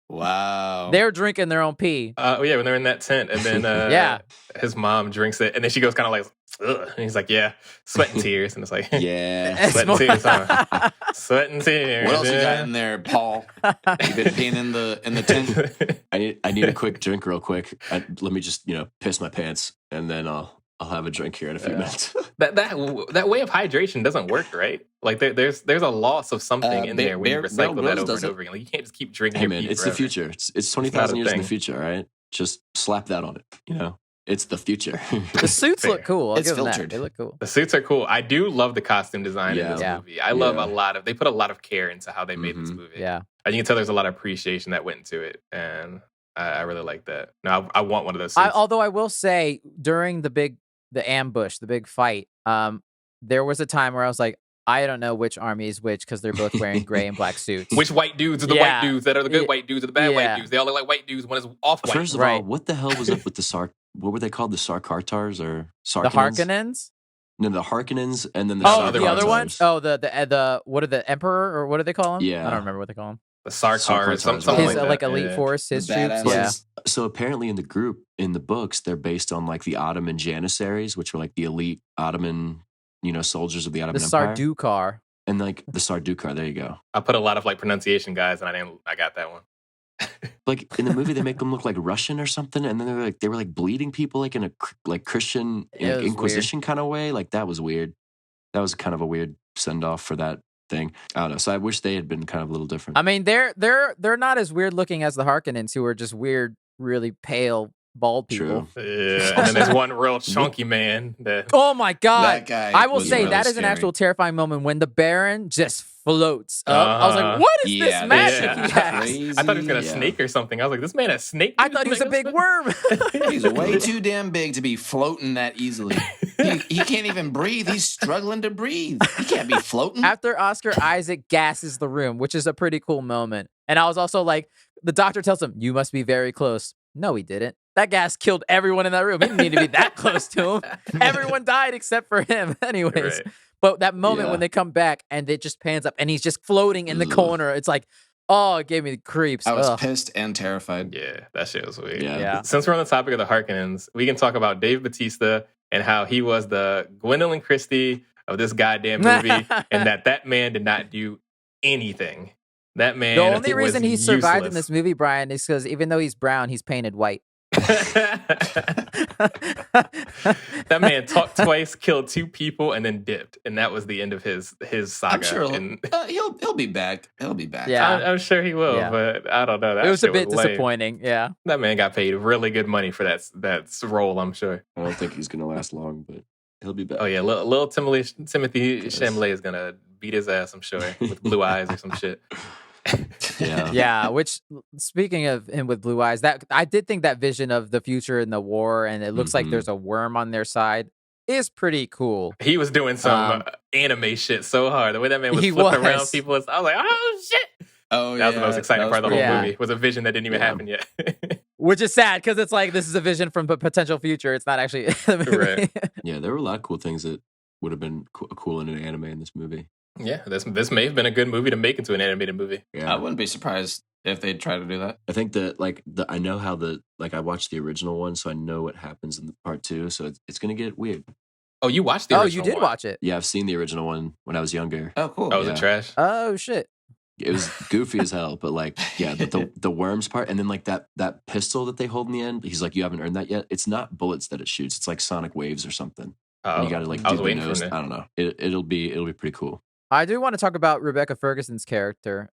Wow. They're drinking their own pee. Yeah, when they're in that tent, and then Yeah. his mom drinks it, and then she goes kind of like, ugh. And he's like, yeah, sweat and tears, and it's like, Yeah. Sweat and tears, huh? sweat and tears. What else you got yeah. in there, Paul? You been peeing in the tent? I need a quick drink real quick. Let me just piss my pants, and then I'll have a drink here in a few minutes. that way of hydration doesn't work, right? Like there's a loss of something in there when you recycle that over and over again. Like you can't just keep drinking. Hey your man, pee it's forever. the future. It's 20,000 It's not a years in the thing. future, all right? Just slap that on it. It's the future. The suits look Fair. cool. I'll It's give them that. filtered. They look cool. The suits are cool. I do love the costume design in this Yeah. movie. I love Yeah. they put a lot of care into how they made this Mhm. movie. Yeah. And you can tell there's a lot of appreciation that went into it, and I really like that. Now I want one of those suits. Although I will say during the ambush, the big fight, there was a time where I was like, I don't know which army is which because they're both wearing gray and black suits. Which white dudes are the Yeah. white dudes that are the good Yeah. white dudes are the bad Yeah. white dudes? They all look like white dudes. One is off white. First of all, Right. what the hell was up with the what were they called? The Sarkartars or The Sarkanins? Harkonnens? No, the Harkonnens, and then the Oh, other the other ones. ones? Oh, the what are the Emperor, or what do they call him? I Yeah. don't remember what they call him. The Sarkars, Sarkars, something His like that. like elite yeah. force, his The troops. badass Yeah. ones. So apparently in the books, they're based on like the Ottoman Janissaries, which were like the elite Ottoman, soldiers of the The Ottoman Empire. Sardukar. And like the Sardukar, there you go. I put a lot of like pronunciation guys, and I got that one. Like in the movie, they make them look like Russian or something, and then they were like bleeding people like in a like Christian It was Inquisition kind of way. Like that was weird. That was kind of a weird send off for that thing. I don't know. So I wish they had been kind of a little different. I mean, they're not as weird looking as the Harkonnens, who are just weird, really pale, bald people. True. Yeah, and then there's one real chunky man that. Oh my god! That guy I will was say really that is an scary. actual terrifying moment when the Baron just floats up. I was like, "What is Yeah, this magic yeah. he has?" Crazy. I thought he was gonna Yeah. snake or something. I was like, this man a snake? I thought he was a big worm. He's way too damn big to be floating that easily. He can't even breathe. He's struggling to breathe. He can't be floating. After Oscar Isaac gasses the room, which is a pretty cool moment. And I was also like, the doctor tells him, "You must be very close." No, he didn't. That gas killed everyone in that room. He didn't need to be that close to him. Everyone died except for him. Anyways. Right. But that moment Yeah. when they come back and it just pans up and he's just floating in the corner, it's like, oh, it gave me the creeps. I was Ugh. pissed and terrified. Yeah, that shit was weird. Yeah. Yeah. Since we're on the topic of the Harkonnens, we can talk about Dave Bautista and how he was the Gwendolyn Christie of this goddamn movie, and that man did not do anything. That man. The only was reason he survived in useless. this movie, Brian, is because even though he's brown, he's painted white. That man talked twice, killed 2 people, and then dipped, and that was the end of his saga. I'm sure And he'll be back. He'll be back. Yeah. I'm sure he will, Yeah. but I don't know. That It was a shit bit lame. disappointing. Yeah. That man got paid really good money for that role, I'm sure. I don't think he's gonna last long, but he'll be back. Oh yeah, little Timothy Chalamet is gonna beat his ass, I'm sure, with blue eyes or some shit. Yeah. Yeah, which speaking of him with blue eyes, that I did think that vision of the future in the war, and it looks like Mhm. there's a worm on their side, is pretty cool. He was doing some anime shit so hard. The way that man was He flipping around was. people, I was like, oh shit! Oh, That was the most exciting part of the whole pretty- movie. Was a vision that didn't even Yeah. happen yet. Which is sad because it's like this is a vision from a potential future. It's not actually the movie. Right. Yeah, there were a lot of cool things that would have been cool in an anime in this movie. Yeah, this may have been a good movie to make into an animated movie. Yeah. I wouldn't be surprised if they try to do that. I think that I know how I watched the original one, so I know what happens in the part 2. So it's gonna get weird. Oh, you watched the Oh, original you did one. watch it. Yeah, I've seen the original one when I was younger. Oh, cool. Oh, was Yeah. it trash? Oh shit. It was goofy as hell, but like, yeah, the worms part, and then like that pistol that they hold in the end. He's like, you haven't earned that yet. It's not bullets that it shoots. It's like sonic waves or something. And Oh, you got to like I do was the waiting for nose. him. I don't know. It'll be pretty cool. I do want to talk about Rebecca Ferguson's character.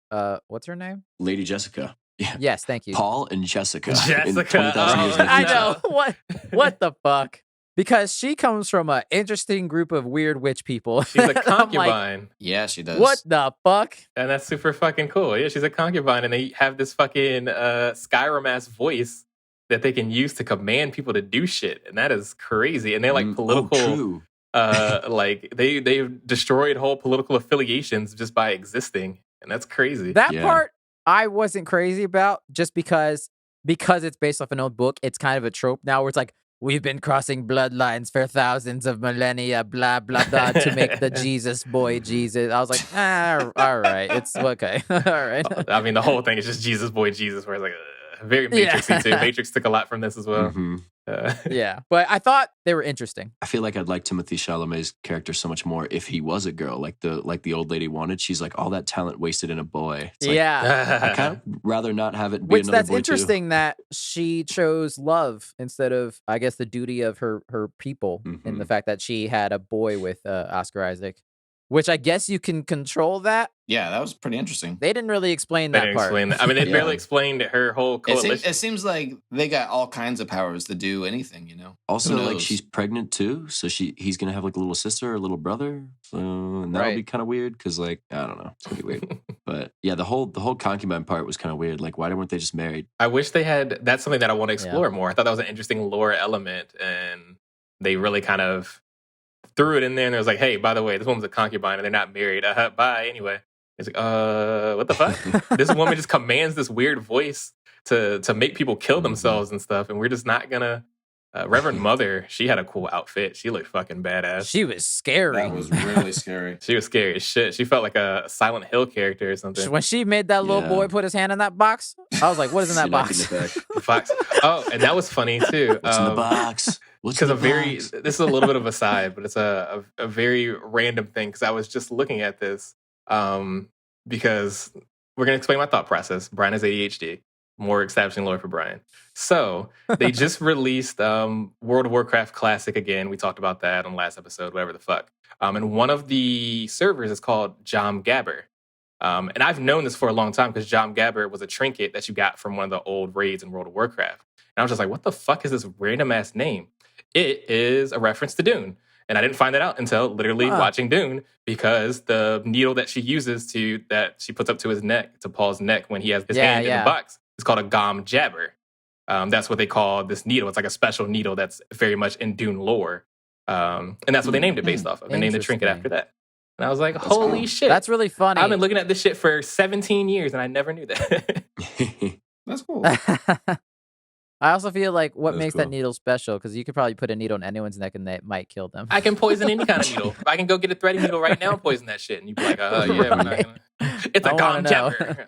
What's her name? Lady Jessica. Yeah. Yes, thank you. Paul and Jessica. In Jessica. 20,000 years in the I future. know. What the fuck? Because she comes from an interesting group of weird witch people. She's a I'm like, concubine, Yeah, she does. what the fuck? and that's super fucking cool. Yeah, she's a concubine, and they have this fucking Skyrim ass voice that they can use to command people to do shit, and that is crazy. And they're like political. Oh, true. Like they've destroyed whole political affiliations just by existing, and that's crazy. That Yeah. part I wasn't crazy about just because it's based off an old book. It's kind of a trope now where it's like, we've been crossing bloodlines for thousands of millennia, blah, blah, blah, to make the Jesus boy Jesus. I was like, all right. It's okay. All right. I mean, the whole thing is just Jesus boy Jesus, where it's like very Matrixy too. Matrix took a lot from this as well. Mhm. Yeah. But I thought they were interesting. I feel like I'd like Timothée Chalamet's character so much more if he was a girl, like the old lady wanted. She's like, all that talent wasted in a boy. It's like, Yeah. I kind of rather not have it be Which another that's boy interesting that she chose love instead of, I guess, the duty of her people, and the fact that she had a boy with Oscar Isaac, which I guess you can control that. Yeah, that was pretty interesting. They didn't really explain They that didn't part. explain that. I mean, they Yeah. barely explained her whole coalition. It seems like they got all kinds of powers to do anything, you know? Also, Who like knows? she's pregnant too, so he's gonna have like a little sister or a little brother. So and that'll be Right. kind of weird because like I don't know, it's gonna be weird. But yeah, the whole concubine part was kind of weird. Like, why weren't they just married? I wish they had. That's something that I want to explore more. I thought that was an interesting lore element, and they really kind of threw it in there. And it was like, hey, by the way, this woman's a concubine, and they're not married. Bye. Anyway, it's like, what the fuck? This woman just commands this weird voice to make people kill themselves and stuff, and we're just not gonna Reverend Mother, she had a cool outfit. She looked fucking badass. She was scary. That was really scary. She was scary as shit. She felt like a Silent Hill character or something. When she made that little boy put his hand in that box, I was like, "What is in that box?" The box. Oh, and that was funny too. What's in the box? Because this is a little bit of a side, but it's a very random thing. Because I was just looking at this because we're gonna explain my thought process. Brian has ADHD. More establishing lore for Brian. So they just released World of Warcraft Classic again. We talked about that on the last episode, whatever the fuck. And one of the servers is called Jom Gabber. And I've known this for a long time because Jom Gabber was a trinket that you got from one of the old raids in World of Warcraft. And I was just like, what the fuck is this random ass name? It is a reference to Dune. And I didn't find that out until literally watching Dune, because the needle that she uses that she puts up to his neck, to Paul's neck when he has his hand in the box, it's called a Gom Jabber. That's what they call this needle. It's like a special needle that's very much in Dune lore. And that's what they named it based off of. They named the trinket after that. And I was like, holy shit. That's really funny. I've been looking at this shit for 17 years and I never knew that. That's cool. I also feel like what That's makes cool. that needle special, because you could probably put a needle in anyone's neck and that might kill them. I can poison any kind of needle. I can go get a threading needle right now and poison that shit. And you'd be like, yeah, we're not gonna. It's a Gom Jabber.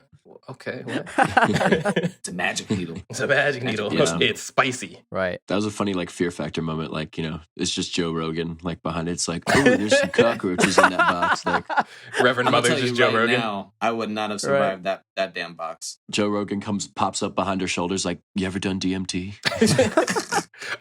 Okay, what? It's a magic needle. It's a magic needle. Yeah. It's spicy. Right. That was a funny like fear factor moment. Like, you know, it's just Joe Rogan like behind it. It's like, oh, there's some cockroaches in that box. Like Reverend I'm gonna Mother's tell you just Joe right Rogan. now, I would not have survived that damn box. Joe Rogan pops up behind her shoulders. Like, you ever done DMT?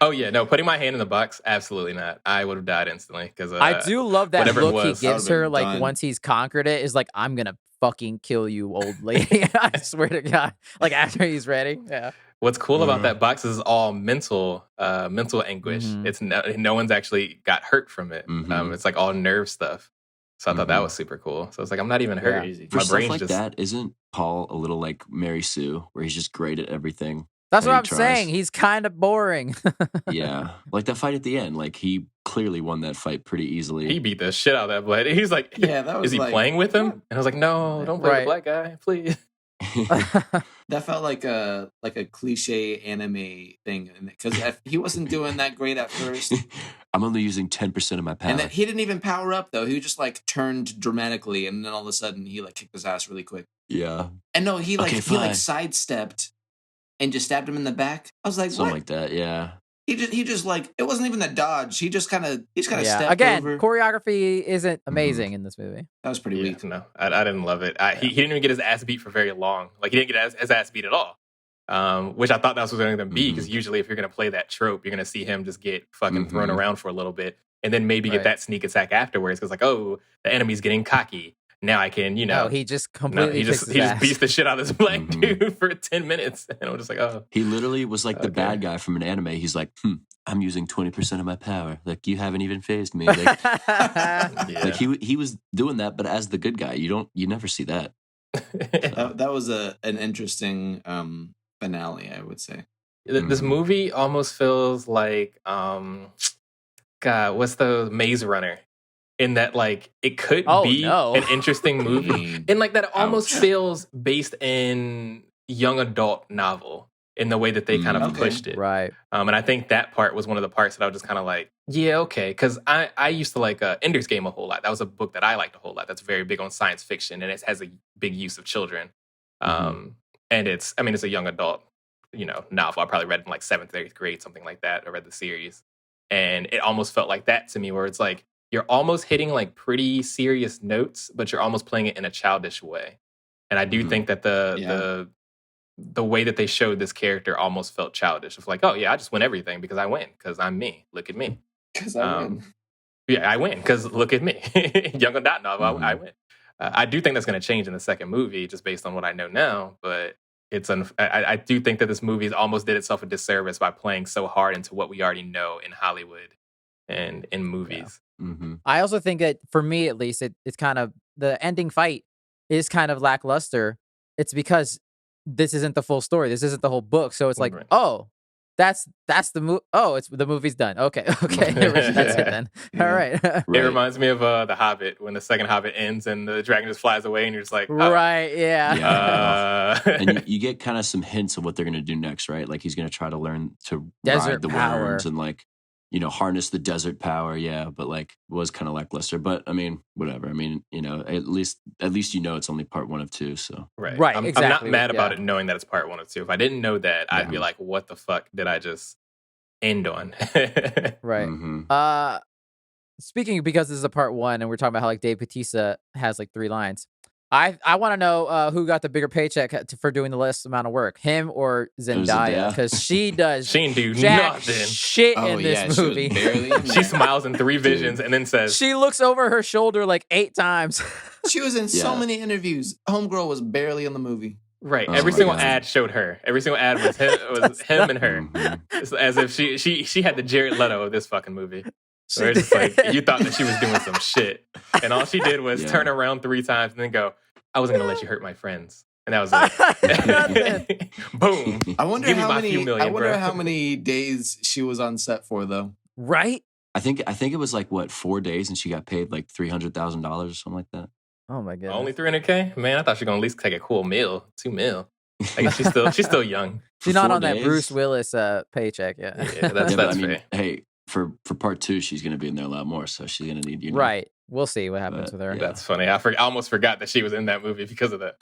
Oh yeah, no, putting my hand in the box, absolutely not. I would have died instantly because I do love that whatever it look he was, gives I would've her, been like done. once he's conquered it, is like, I'm gonna fucking kill you, old lady. I swear to God. Like after he's ready. Yeah. What's cool about that box is all mental anguish. Mhm. It's no one's actually got hurt from it. Mhm. It's like all nerve stuff. So I thought that was super cool. So it's like I'm not even hurt. Crazy. For My stuff brain's like just that, isn't Paul a little like Mary Sue, where he's just great at everything? That's that what he I'm tries? saying. He's kind of boring. Yeah, like that fight at the end. Like he clearly won that fight pretty easily. he beat the shit out of that blood. He's like, Yeah, that was is he like, playing with him? And I was like, no, don't play Right. the black guy, please. That felt like a cliche anime thing, because he wasn't doing that great at first, I'm only using 10% of my power. and then he didn't even power up though. He just like turned dramatically, and then all of a sudden he like kicked his ass really quick. Yeah, And no, he like Okay, he like fine. sidestepped and just stabbed him in the back. I was like, something what? like that. Yeah, He just like, it wasn't even a dodge. He just kind of Yeah. stepped Again, over. choreography isn't amazing in this movie. That was pretty Yeah, weak. no, I didn't love it. He didn't even get his ass beat for very long. Like he didn't get his ass beat at all. Which I thought that was going to be, because usually if you're going to play that trope, you're going to see him just get fucking thrown around for a little bit, and then maybe get Right. that sneak attack afterwards. Because like, oh, the enemy's getting cocky. Now I can, No, he just no, completely he just kicks his ass. beats the shit out of this black dude for 10 minutes, and I'm just like, oh, he literally was like the Okay. bad guy from an anime. He's like, I'm using 20% of my power. Like you haven't even phased me. Like, yeah. like he was doing that, but as the good guy, you never see that. That was an interesting finale, I would say. This movie almost feels like, God, what's the Maze Runner? In that, like, it could be an interesting movie. And like that it almost feels based in young adult novel in the way that they kind of pushed it. Right. And I think that part was one of the parts that I was just kind of like, yeah, okay. Because I used to like Ender's Game a whole lot. That was a book that I liked a whole lot. That's very big on science fiction, and it has a big use of children. And it's a young adult, novel. I probably read it in like 7th, 8th grade, something like that. I read the series. And it almost felt like that to me, where it's like, you're almost hitting like pretty serious notes, but you're almost playing it in a childish way. And I do think that the way that they showed this character almost felt childish. Of like, oh yeah, I just win everything because I win, because I'm me. Look at me. Because I win. Yeah, I win because look at me. Young adult novel, I win. I do think that's going to change in the second movie, just based on what I know now. But I do think that this movie almost did itself a disservice by playing so hard into what we already know in Hollywood and in movies. I also think that, for me at least, it's kind of, the ending fight is kind of lackluster. It's because this isn't the full story. This isn't the whole book. So it's like, Right. oh, That's the movie. Oh, it's the movie's done. Okay, okay, that's it then. All right, It reminds me of The Hobbit when the second Hobbit ends and the dragon just flies away and you're just like, oh. Right, yeah. And you get kind of some hints of what they're going to do next, right? Like he's going to try to learn to Desert ride the power. worms and like, harness the desert power. Yeah, but like was kind of lackluster. But I mean, whatever. I mean, at least it's only part 1 of 2. So Right, I'm exactly. not mad about it knowing that it's part 1 of 2. If I didn't know that, I'd be like, what the fuck did I just end on? Right. Mm-hmm. Speaking, because this is a part 1 and we're talking about how like Dave Bautista has like 3 lines. I want to know who got the bigger paycheck for doing the less amount of work, him or Zendaya, because she does she ain't do jack nothing. shit in this movie. She was barely in She smiles in 3 visions and then says, She looks over her shoulder like 8 times. She was in so many interviews. Homegirl was barely in the movie. Right. Oh Every my single God. ad showed her. Every single ad was him and her. Mhm. It's as if she had the Jared Leto of this fucking movie. Where it's just like you thought that she was doing some shit. And all she did was turn around 3 times and then go, I wasn't gonna let you hurt my friends. And that was it. Boom. I wonder Give me how my many. few million, I wonder bro. how many days she was on set for, though. Right? I think it was like 4 days, and she got paid like $300,000 or something like that. Oh my god. Only $300K? Man, I thought she was gonna at least take a cool meal. $2 million. I guess she's still young. She's For not 4 on that days? Bruce Willis paycheck yet. Yeah, that's But I mean, fair. hey, for part 2, she's going to be in there a lot more, so she's going to need Right. We'll see what happens But, with her. yeah. That's funny. I almost forgot that she was in that movie because of that.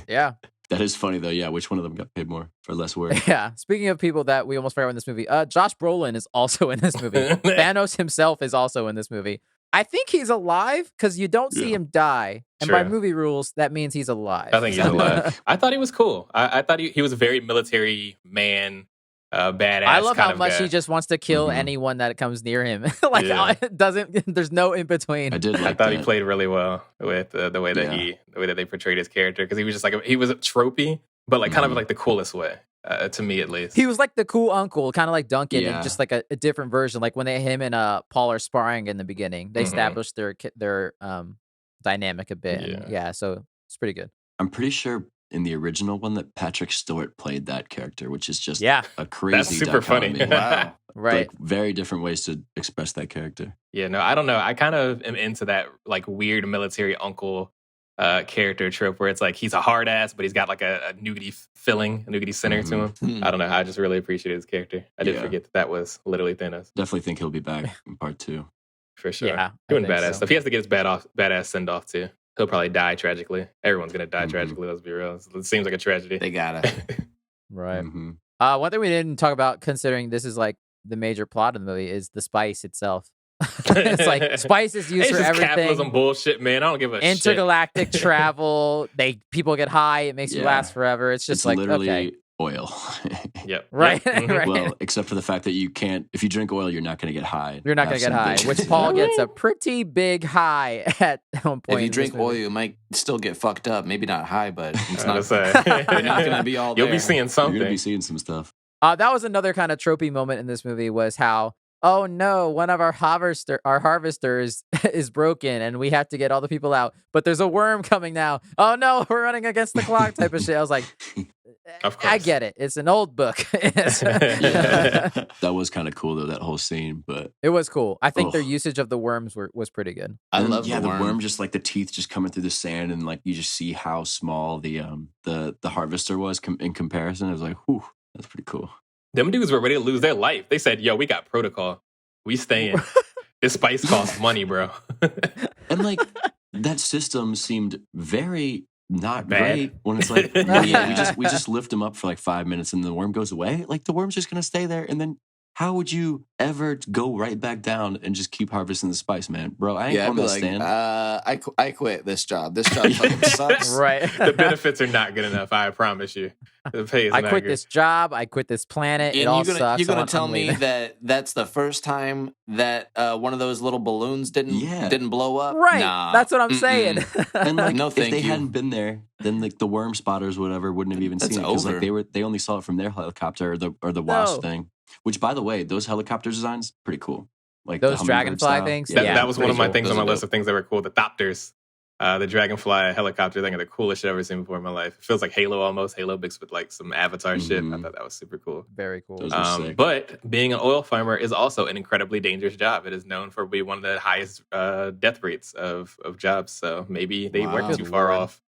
Yeah. That is funny though. Yeah, which one of them got paid more for less work? Yeah. Speaking of people that we almost forgot in this movie, Josh Brolin is also in this movie. Thanos himself is also in this movie. I think he's alive because you don't see him die. And by True. movie rules, that means he's alive. I think he's alive. I thought he was cool. I thought he was a very military man, badass. I love kind how of much guy. he just wants to kill Mhm. anyone that comes near him. Like Yeah. it doesn't. There's no in between. I did. I Like thought that. he played really well with the way that they portrayed his character because he was just like he was tropey, but like kind of Mhm. like the coolest way to me at least. He was like the cool uncle, kind of like Duncan, Yeah. and just like a different version. Like when him and Paul are sparring in the beginning, they Mhm. established their dynamic a bit. And Yeah. so it's pretty good. I'm pretty sure in the original one that Patrick Stewart played that character, which is just Yeah. a crazy super funny. dichotomy. Wow. Right. Like very different ways to express that character. Yeah, no, I don't know. I kind of am into that like weird military uncle character trope where it's like he's a hard ass, but he's got like a nougaty filling, a nougaty center to him. Hmm. I don't know. I just really appreciated his character. I did Yeah. forget that was literally Thanos Definitely think he'll be back in part 2. for sure. Yeah, I Doing think badass so. stuff. He has to get his badass send off too. He'll probably die tragically. Everyone's gonna die Mhm. tragically. Let's be real. It seems like a tragedy. They gotta. Right. Mhm. One thing we didn't talk about, considering this is like the major plot of the movie, is the spice itself. It's like spice is used It's for just everything. capitalism bullshit, man. I don't give a shit. Intergalactic travel. People get high. It makes you Yeah. last forever. It's just It's like literally okay, oil. Yep. right, Yep. Mhm. right. Well, except for the fact that you can't. If you drink oil, you're not going to get high. You're not gonna get high, which Paul gets a pretty big high at one point. If you in this drink oil, movie. you might still get fucked up. Maybe not high, but it's I not. was gonna You're say. not gonna be all You'll there. be seeing You're something. going to be seeing some stuff. That was another kind of tropey moment in this movie was how, oh no, one of our harvesters is broken and we have to get all the people out. But there's a worm coming now. Oh no, we're running against the clock type of shit. I was like, Of I course. get it. It's an old book. Yeah. That was kind of cool though, that whole scene. But It was cool. I think their Ugh. usage of the worms was pretty good. I and love the the worm. just like the teeth just coming through the sand, and like you just see how small the harvester was in comparison. I was like, whew, that's pretty cool. Them dudes were ready to lose their life. They said, "Yo, we got protocol. We staying. This spice costs money, bro." And like that system seemed very not Bad. great when it's like, well, yeah, we just lift them up for like 5 minutes and the worm goes away. Like the worm's just gonna stay there, and then how would you ever go right back down and just keep harvesting the spice, man? Bro, I ain't Yeah, I'd on be that like, stand. I quit this job. This job fucking sucks. Right. The benefits are not good enough. I promise you. The pay is I not quit good. this job. I quit this planet. And It all you're gonna, sucks. You're gonna I'm tell me leaving. that that's the first time that one of those little balloons didn't blow up? Right. Nah. That's what I'm Mm-mm. saying. And like, No, if thank they you. hadn't been there, then like the worm spotters, whatever, wouldn't have even That's seen it because over. like they only saw it from their helicopter or the wasp No. thing. Which, by the way, those helicopter designs pretty cool. Like the Those hummingbird dragonfly style. things? That, Yeah, that was one of my pretty things cool. on my Those are list of things that were cool. The thopters. The Dragonfly helicopter thing are the coolest shit I've ever seen before in my life. It feels like Halo almost. Halo mixed with like some Avatar shit. I thought that was super cool. Very cool. Those are sick. But being an oil farmer is also an incredibly dangerous job. It is known for being one of the highest death rates of jobs. So maybe they weren't too far off.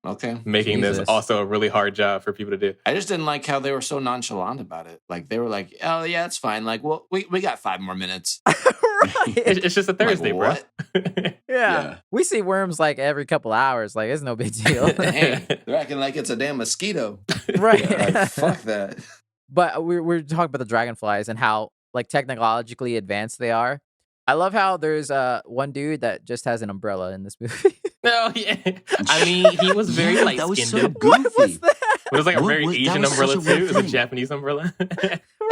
Okay. Making this also a really hard job for people to do. I just didn't like how they were so nonchalant about it. Like they were like, "Oh yeah, it's fine. Like, well, we got 5 more minutes." Right. It's just a Thursday, Like, bro. Yeah. We see worms like every couple hours. Like it's no big deal. Hey, they're acting like it's a damn mosquito. Right. Like, fuck that. But we're talking about the dragonflies and how like technologically advanced they are. I love how there's one dude that just has an umbrella in this movie. No, yeah. I mean, he was very light That was so skinned. goofy. What was that? It was like a What very was- that Asian was such umbrella a weird too. It was a thing. Japanese umbrella.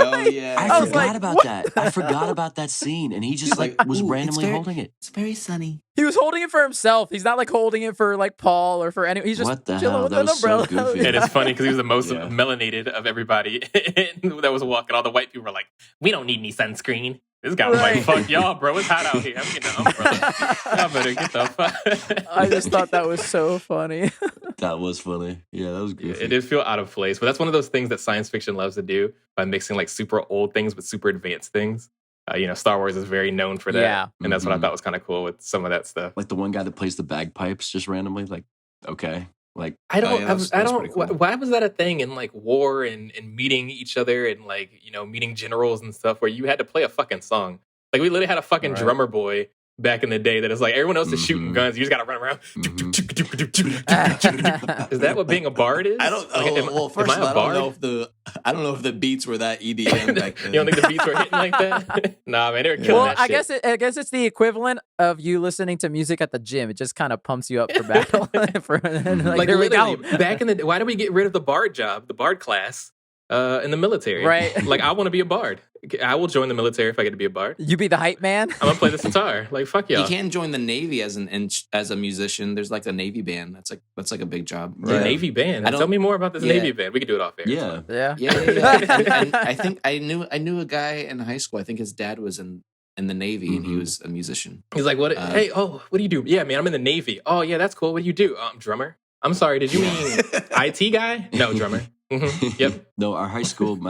Oh yeah. I was forgot like, about what that. the I forgot about that scene, and he just like, was "Ooh, it's randomly very- holding it. It's very sunny. He was holding it for himself. He's not like holding it for like Paul or for anyone. He's just What the chilling hell? with That an was so umbrella. goofy. It is funny because he was the most Yeah. melanated of everybody that was walking. All the white people were like, "We don't need any sunscreen." This guy was Right. like, "Fuck y'all, bro. It's hot out here. I'm getting an umbrella. Y'all better get the fuck." I just thought that was so funny. That was funny. Yeah, that was goofy. It did feel out of place, but that's one of those things that science fiction loves to do by mixing like super old things with super advanced things. Star Wars is very known for that, Yeah. and that's what I Mhm. thought was kind of cool with some of that stuff. Like the one guy that plays the bagpipes just randomly. Like, okay, like I don't, yeah, that's I don't. pretty cool. Why was that a thing in like war and meeting each other and like meeting generals and stuff where you had to play a fucking song? Like we literally had a fucking Right. drummer boy back in the day that is like everyone else is shooting Mhm. guns. You just gotta run around. Mhm. Is that what being a bard is? I don't. Like, Oh, well, first am of I all, a bard? I don't know if the beats were that EDM back then. You don't think the beats were hitting like that? Nah, man, they were killing Well, that I shit. guess it's the equivalent of you listening to music at the gym. It just kind of pumps you up for battle. And, like, there we go. literally, back in the why did we get rid of the bard job, the bard class, in the military? Right. Like, I want to be a bard. I will join the military if I get to be a bard. You be the hype man. I'm gonna play the sitar. Like, fuck You y'all. can join the Navy as a musician. There's like a Navy band. That's like a big job. The Right. Navy band. I don't- Tell me more about this yeah. Navy band. We could do it off air. It's yeah. fine. Yeah. Yeah. And I think I knew a guy in high school. I think his dad was in the Navy and he Mhm. was a musician. He's like, what? Hey, what do you do? Yeah, man, I'm in the Navy. Oh, yeah, that's cool. What do you do? Drummer. I'm sorry. Did you mean IT guy? No, drummer. Yep. No, my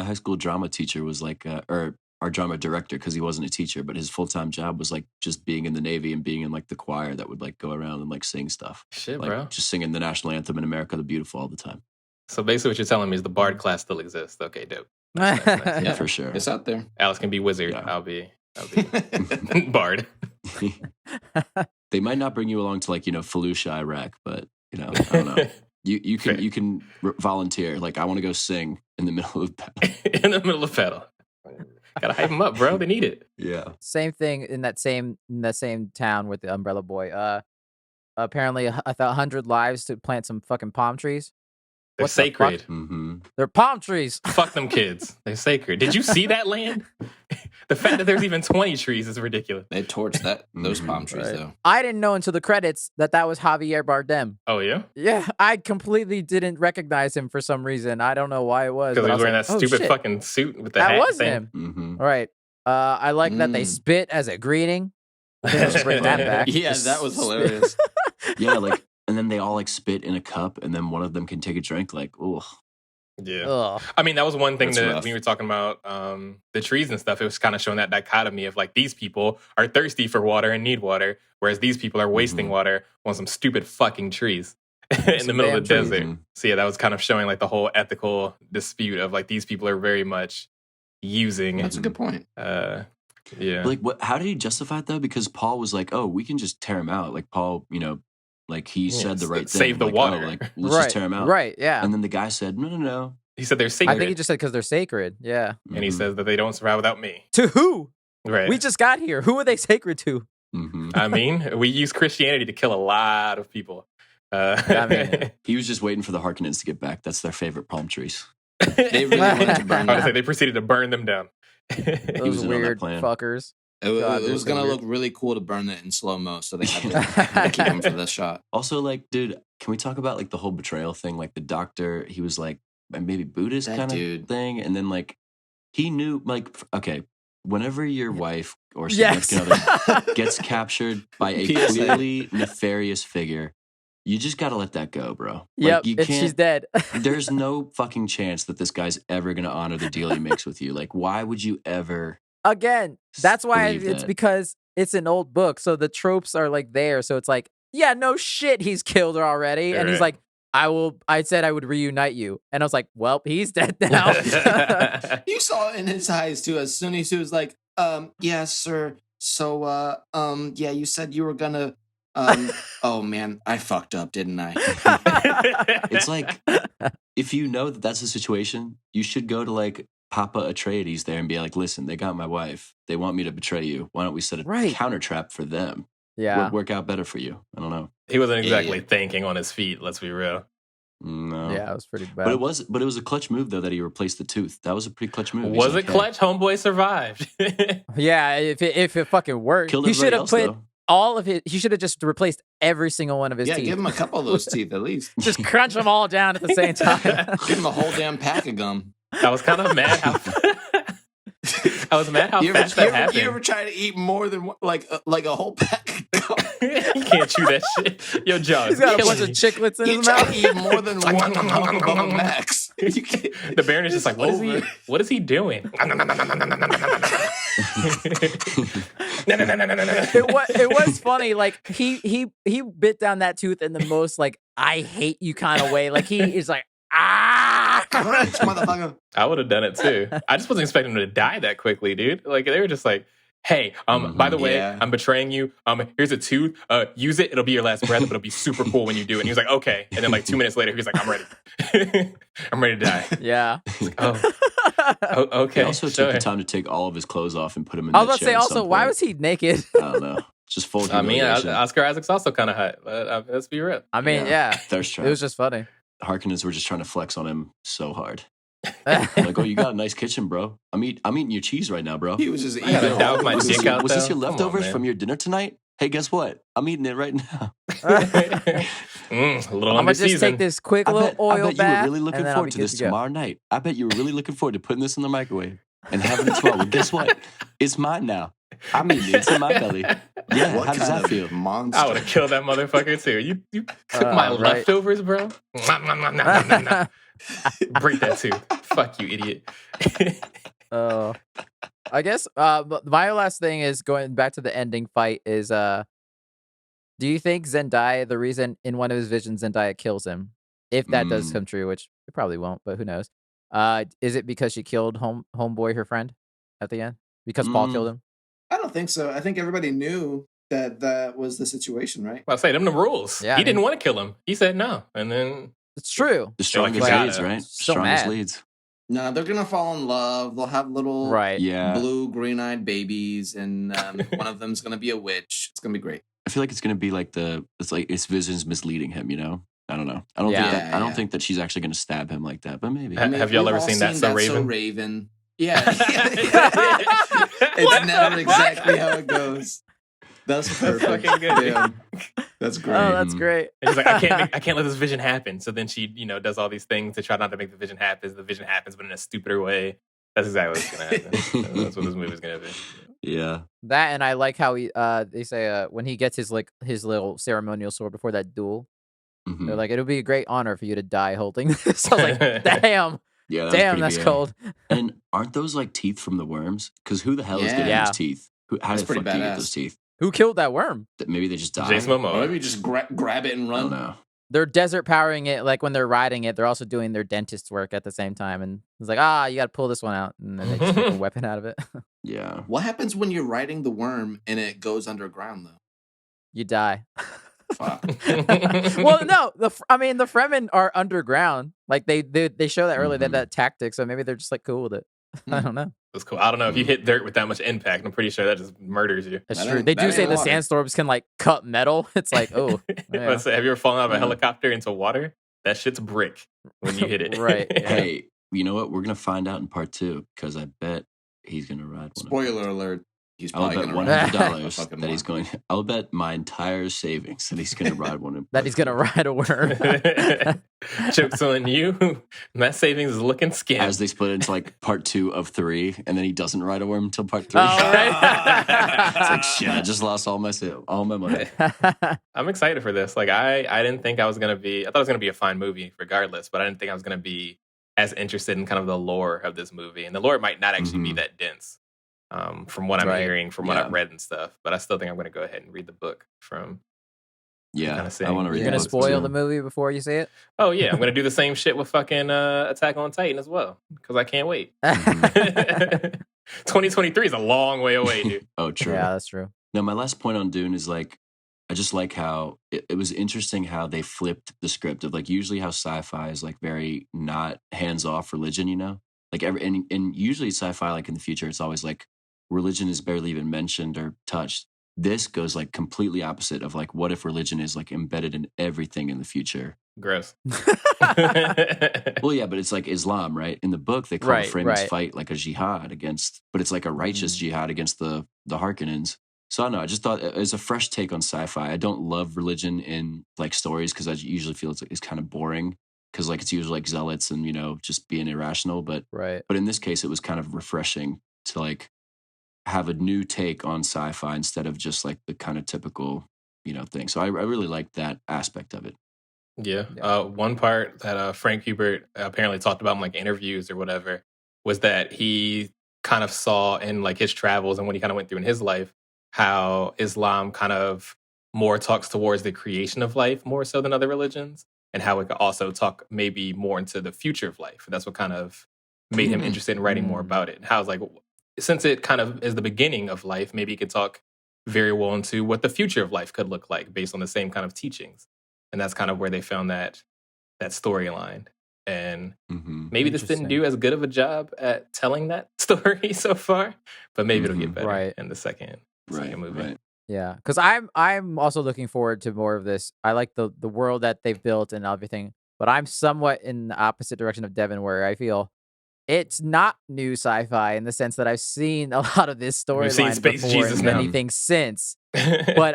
high school drama teacher was like, or our drama director, because he wasn't a teacher, but his full-time job was like just being in the Navy and being in like the choir that would like go around and like sing stuff. Shit, Like bro. just singing the national anthem in America the Beautiful all the time. So basically, what you're telling me is the bard class still exists. Okay, dope. Nice, nice, nice. Yeah, for sure. It's out there. Alex can be wizard. Yeah. I'll be bard. They might not bring you along to like, Fallujah, Iraq, but I don't know. You Fair. can volunteer. Like I want to go sing in the middle of battle. In the middle of battle. Gotta hype them up, bro. They need it. Yeah. Same thing in that same town with the umbrella boy. Apparently, 100 lives to plant some fucking palm trees. They're What the fuck? sacred. Mm-hmm. They're palm trees. Fuck them kids. They're sacred. Did you see that land? The fact that there's even 20 trees is ridiculous. They torched those Mhm. palm trees Right. though. I didn't know until the credits that was Javier Bardem. Oh, yeah? Yeah, I completely didn't recognize him for some reason. I don't know why it was. Because but he I was wearing like, that "Oh, stupid shit, fucking suit with the That hat was thing. him. Mm-hmm. All right. I like that they Mm. spit as a greeting. I think we should bring that back. Yeah, Just that was spit. hilarious. Yeah, like, and then they all like spit in a cup, and then one of them can take a drink. Like, oh, Yeah. Ugh. I mean, that was one thing That's that rough. when we were talking about the trees and stuff, it was kind of showing that dichotomy of like these people are thirsty for water and need water, whereas these people are wasting Mhm. water on some stupid fucking trees in the Some middle of the damn trees. desert. Mhm. So yeah, that was kind of showing like the whole ethical dispute of like these people are very much using. That's a good point. Yeah. like what? How did he justify it though? Because Paul was like, "Oh, we can just tear him out." Like Paul, like he Yeah, said the right thing. save the like, water. Oh, like let's Right. just tear him out. Right. Yeah. And then the guy said, "No, no, no." He said they're sacred, I think he just said because they're sacred. Yeah. and he Mhm. says that they don't survive without me. To who? Right. We just got here. Who are they sacred to? Mhm. I mean, we use Christianity to kill a lot of people. I mean, He was just waiting for the Harkonnens to get back. That's their favorite palm trees. They really wanted to burn I was them. they proceeded to burn them down. Those was in on that weird plan. fuckers. It God, was they're gonna so look really cool to burn it in slow mo, so they had to keep them for the shot. Also, like, dude, can we talk about like the whole betrayal thing? Like the doctor, he was like maybe Buddhist That kind dude. of thing, and then like he knew, like, okay, whenever your wife or Yes. significant other gets captured by a PSA. clearly nefarious figure, you just gotta let that go, bro. Yep, you she's dead. There's no fucking chance that this guy's ever gonna honor the deal he makes with you. Like, why would you ever? Again, that's why believe it's that? because it's an old book, so the tropes are like there. So it's like, yeah, no shit, he's killed her already, and he's Right. like, I said I would reunite you, and I was like, well, he's dead now. You saw it in his eyes too. As soon as he was like, yeah, sir. So, yeah, you said you were gonna, oh man, I fucked up, didn't I? It's like, if you know that that's the situation, you should go to like Papa Atreides there and be like, listen, they got my wife. They want me to betray you. Why don't we set a Right. counter trap for them? Yeah. Would work out better for you. I don't know. He wasn't exactly Yeah. thinking on his feet. Let's be real. No. Yeah, it was pretty bad. But it was a clutch move though that he replaced the tooth. That was a pretty clutch move. He's Was like, it hey, clutch? Homeboy survived. Yeah, if it fucking worked, Killed he should have everybody put else, all of his. He should have just replaced every single one of his Yeah, teeth. give him a couple of those teeth at least. Just crunch them all down at the same time. Give him a whole damn pack of gum. I was kind of mad how I was mad how fast that happened. You ever try to eat more than one, like a whole pack of gum? You can't chew that shit. Your jaw is He's got a killing bunch of me. chiclets in You his try mouth. to eat more than one Bubba Max. You can't- The Baron is just like, what is he? Over. What is he doing? It was funny. Like he bit down that tooth in the most like I hate you kind of way. Like he is like Crunch, motherfucker. I would have done it too. I just wasn't expecting him to die that quickly, dude. Like they were just like, "Hey, by the way, Yeah. I'm betraying you. Here's a tooth. Use it. It'll be your last breath, but it'll be super cool when you do it." And he was like, "Okay." And then like 2 minutes later, he was like, "I'm ready. I'm ready to die." Yeah. Okay. He also sure. took the time to take all of his clothes off and put him in I was that about to chair say at also, some why point. was he naked? I don't know. Just full I mean, humiliation. Oscar Isaac's also kind of hot. But, let's be real. I mean, yeah. Thirst It trap. was just funny. Harkonnens were just trying to flex on him so hard. Like, oh, you got a nice kitchen, bro. I'm eating your cheese right now, bro. He was just I gotta eating. doubt my was dick this, out, was this though? your Come on, leftovers man. from your dinner tonight? Hey, guess what? I'm eating it right now. A little I'm gonna just underseasoned. take this quick I little bet oil you were bath. really and looking then I'll forward be to good this go. tomorrow night. I bet you were really looking forward to putting this in the microwave and having it tomorrow. Well, guess what? It's mine now. I'm eating it. It's in my belly. Yeah, What how does kind that of feel? monster? I would have killed that motherfucker too. You cook my Right. leftovers, bro. Break that tooth. Fuck you, idiot. Oh, I guess my last thing is going back to the ending fight is do you think Zendaya, the reason in one of his visions Zendaya kills him, if that does come true, which it probably won't, but who knows? Is it because she killed homeboy, her friend, at the end? Because Paul killed him? I don't think so. I think everybody knew that that was the situation, right? Well, I say them the rules. Yeah, He I didn't mean- want to kill him. He said no, and then It's true. The Feel like strongest you gotta- leads, right? so Strongest mad. leads. No, they're gonna fall in love. They'll have little Right. Yeah. blue, green-eyed babies, and one of them's gonna be a witch. It's gonna be great. I feel like it's gonna be like it's visions misleading him, you know? I don't know. I don't Yeah. think that, I don't Yeah. think that she's actually gonna stab him like that, but maybe. Have y'all we've ever all seen That's So Raven? Raven? Yeah. It's never exactly how it goes. That's perfect. fucking good, dude. Yeah. That's great. Oh, that's great. And she's like, I can't let this vision happen. So then she, does all these things to try not to make the vision happen. The vision happens, but in a stupider way. That's exactly what's gonna happen. That's what this movie's gonna be. Yeah. That and I like how he they say when he gets his little ceremonial sword before that duel, Mhm. they're like, it'll be a great honor for you to die holding this. I was like, damn, Yeah, damn, pretty that's big. cold. And aren't those like teeth from the worms? Because who the hell is Yeah. getting Yeah. those teeth? How That's the fuck pretty do you get badass. those teeth? Who killed that worm? That maybe they just died. Jason Or Momoa. maybe just grab it and I don't run. know. They're desert powering it, like when they're riding it, they're also doing their dentist work at the same time. And it's like, you got to pull this one out, and then they just make a weapon out of it. Yeah. What happens when you're riding the worm and it goes underground though? You die. Fuck. Well, no, the Fremen are underground. Like they show that earlier. They have that tactic, so maybe they're just like cool with it. I don't know. That's cool. I don't know if you hit dirt with that much impact. I'm pretty sure that just murders you. That's That true. ain't- They that do ain't say the water. sandstorms can like cut metal. It's like, oh, yeah. Let's say, have you ever fallen out of a Yeah. helicopter into water? That shit's brick when you hit it. Right, yeah. Hey, you know what? We're gonna find out in part 2 because I bet he's gonna ride one. of them. Spoiler alert. He's I'll probably bet going to ride $100 fucking that he's more. going. I'll bet my entire savings that he's going to ride one. That he's gonna ride a worm. Joke's on you. That savings is looking skim. As they split into like part 2 of 3, and then he doesn't ride a worm until part 3. Oh, right. It's like shit. I just lost all my money. I'm excited for this. Like I didn't think I was gonna be. I thought it was gonna be a fine movie regardless, but I didn't think I was gonna be as interested in kind of the lore of this movie. And the lore might not actually be that dense, from what I'm Right. hearing, from what I've read and stuff. But I still think I'm gonna go ahead and read the book from. Yeah, kinda saying. I want to read. You're Yeah. gonna the book, spoil too. the movie before you see it? Oh yeah, I'm gonna do the same shit with fucking Attack on Titan as well because I can't wait. 2023 is a long way away, dude. Oh, true. Yeah, that's true. No, my last point on Dune is like, I just like how it was interesting how they flipped the script of like usually how sci-fi is like very not hands off religion, you know, like and usually sci-fi like in the future it's always like religion is barely even mentioned or touched. This goes like completely opposite of like what if religion is like embedded in everything in the future. Gross. Well, yeah, but it's like Islam, right? In the book, they call Right, the Fremen's right. fight like a jihad against, but it's like a righteous jihad against the Harkonnens. So I don't know. I just thought it was a fresh take on sci-fi. I don't love religion in like stories because I usually feel it's kind of boring because like it's usually like zealots and just being irrational. But Right. in this case, it was kind of refreshing to like have a new take on sci-fi instead of just like the kind of typical thing. So I really liked that aspect of it. Yeah. Yeah. One part that Frank Hubert apparently talked about in like interviews or whatever was that he kind of saw in like his travels and what he kind of went through in his life, how Islam kind of more talks towards the creation of life more so than other religions, and how it could also talk maybe more into the future of life. That's what kind of made him interested in writing more about it. And how it's like, since it kind of is the beginning of life, maybe he could talk very well into what the future of life could look like based on the same kind of teachings. And that's kind of where they found that storyline. And maybe this didn't do as good of a job at telling that story so far, but maybe it'll get better in the second movie. Right. Yeah, because I'm also looking forward to more of this. I like the world that they've built and everything, but I'm somewhat in the opposite direction of Devin, where I feel it's not new sci-fi in the sense that I've seen a lot of this We've seen storyline Space before Jesus and now. many things since. But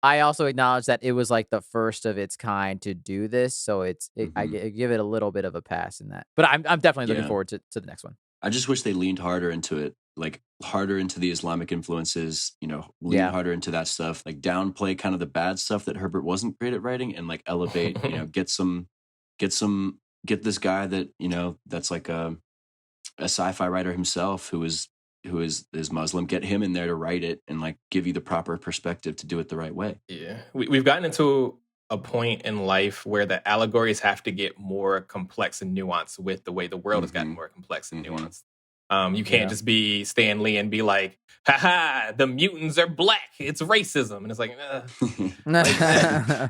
I also acknowledge that it was like the first of its kind to do this, so I give it a little bit of a pass in that. But I'm definitely looking forward to the next one. I just wish they leaned harder into it, like harder into the Islamic influences, lean harder into that stuff, like downplay kind of the bad stuff that Herbert wasn't great at writing, and like elevate, get this guy that that's like a sci-fi writer himself who is Muslim, get him in there to write it and like give you the proper perspective to do it the right way. Yeah, we've gotten into a point in life where the allegories have to get more complex and nuanced with the way the world has gotten more complex and nuanced. You can't just be Stan Lee and be like, haha, the mutants are black, it's racism. And it's like,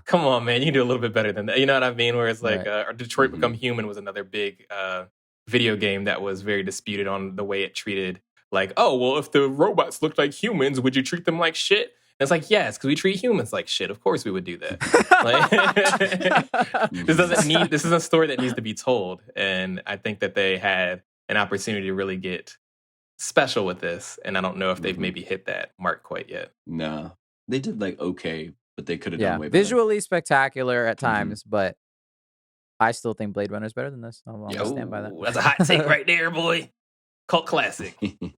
come on, man, you can do a little bit better than that. You know what I mean? Where it's like, Detroit Become Human was another big video game that was very disputed on the way it treated, like, oh, well, if the robots looked like humans, would you treat them like shit? And it's like, yes, because we treat humans like shit. Of course we would do that. Like, this is a story that needs to be told. And I think that they had an opportunity to really get special with this. And I don't know if they've maybe hit that mark quite yet. No, they did like okay, but they could have done way better. Visually spectacular at times, but I still think Blade Runner is better than this. I'll stand by that. That's a hot take right there, boy. Cult classic.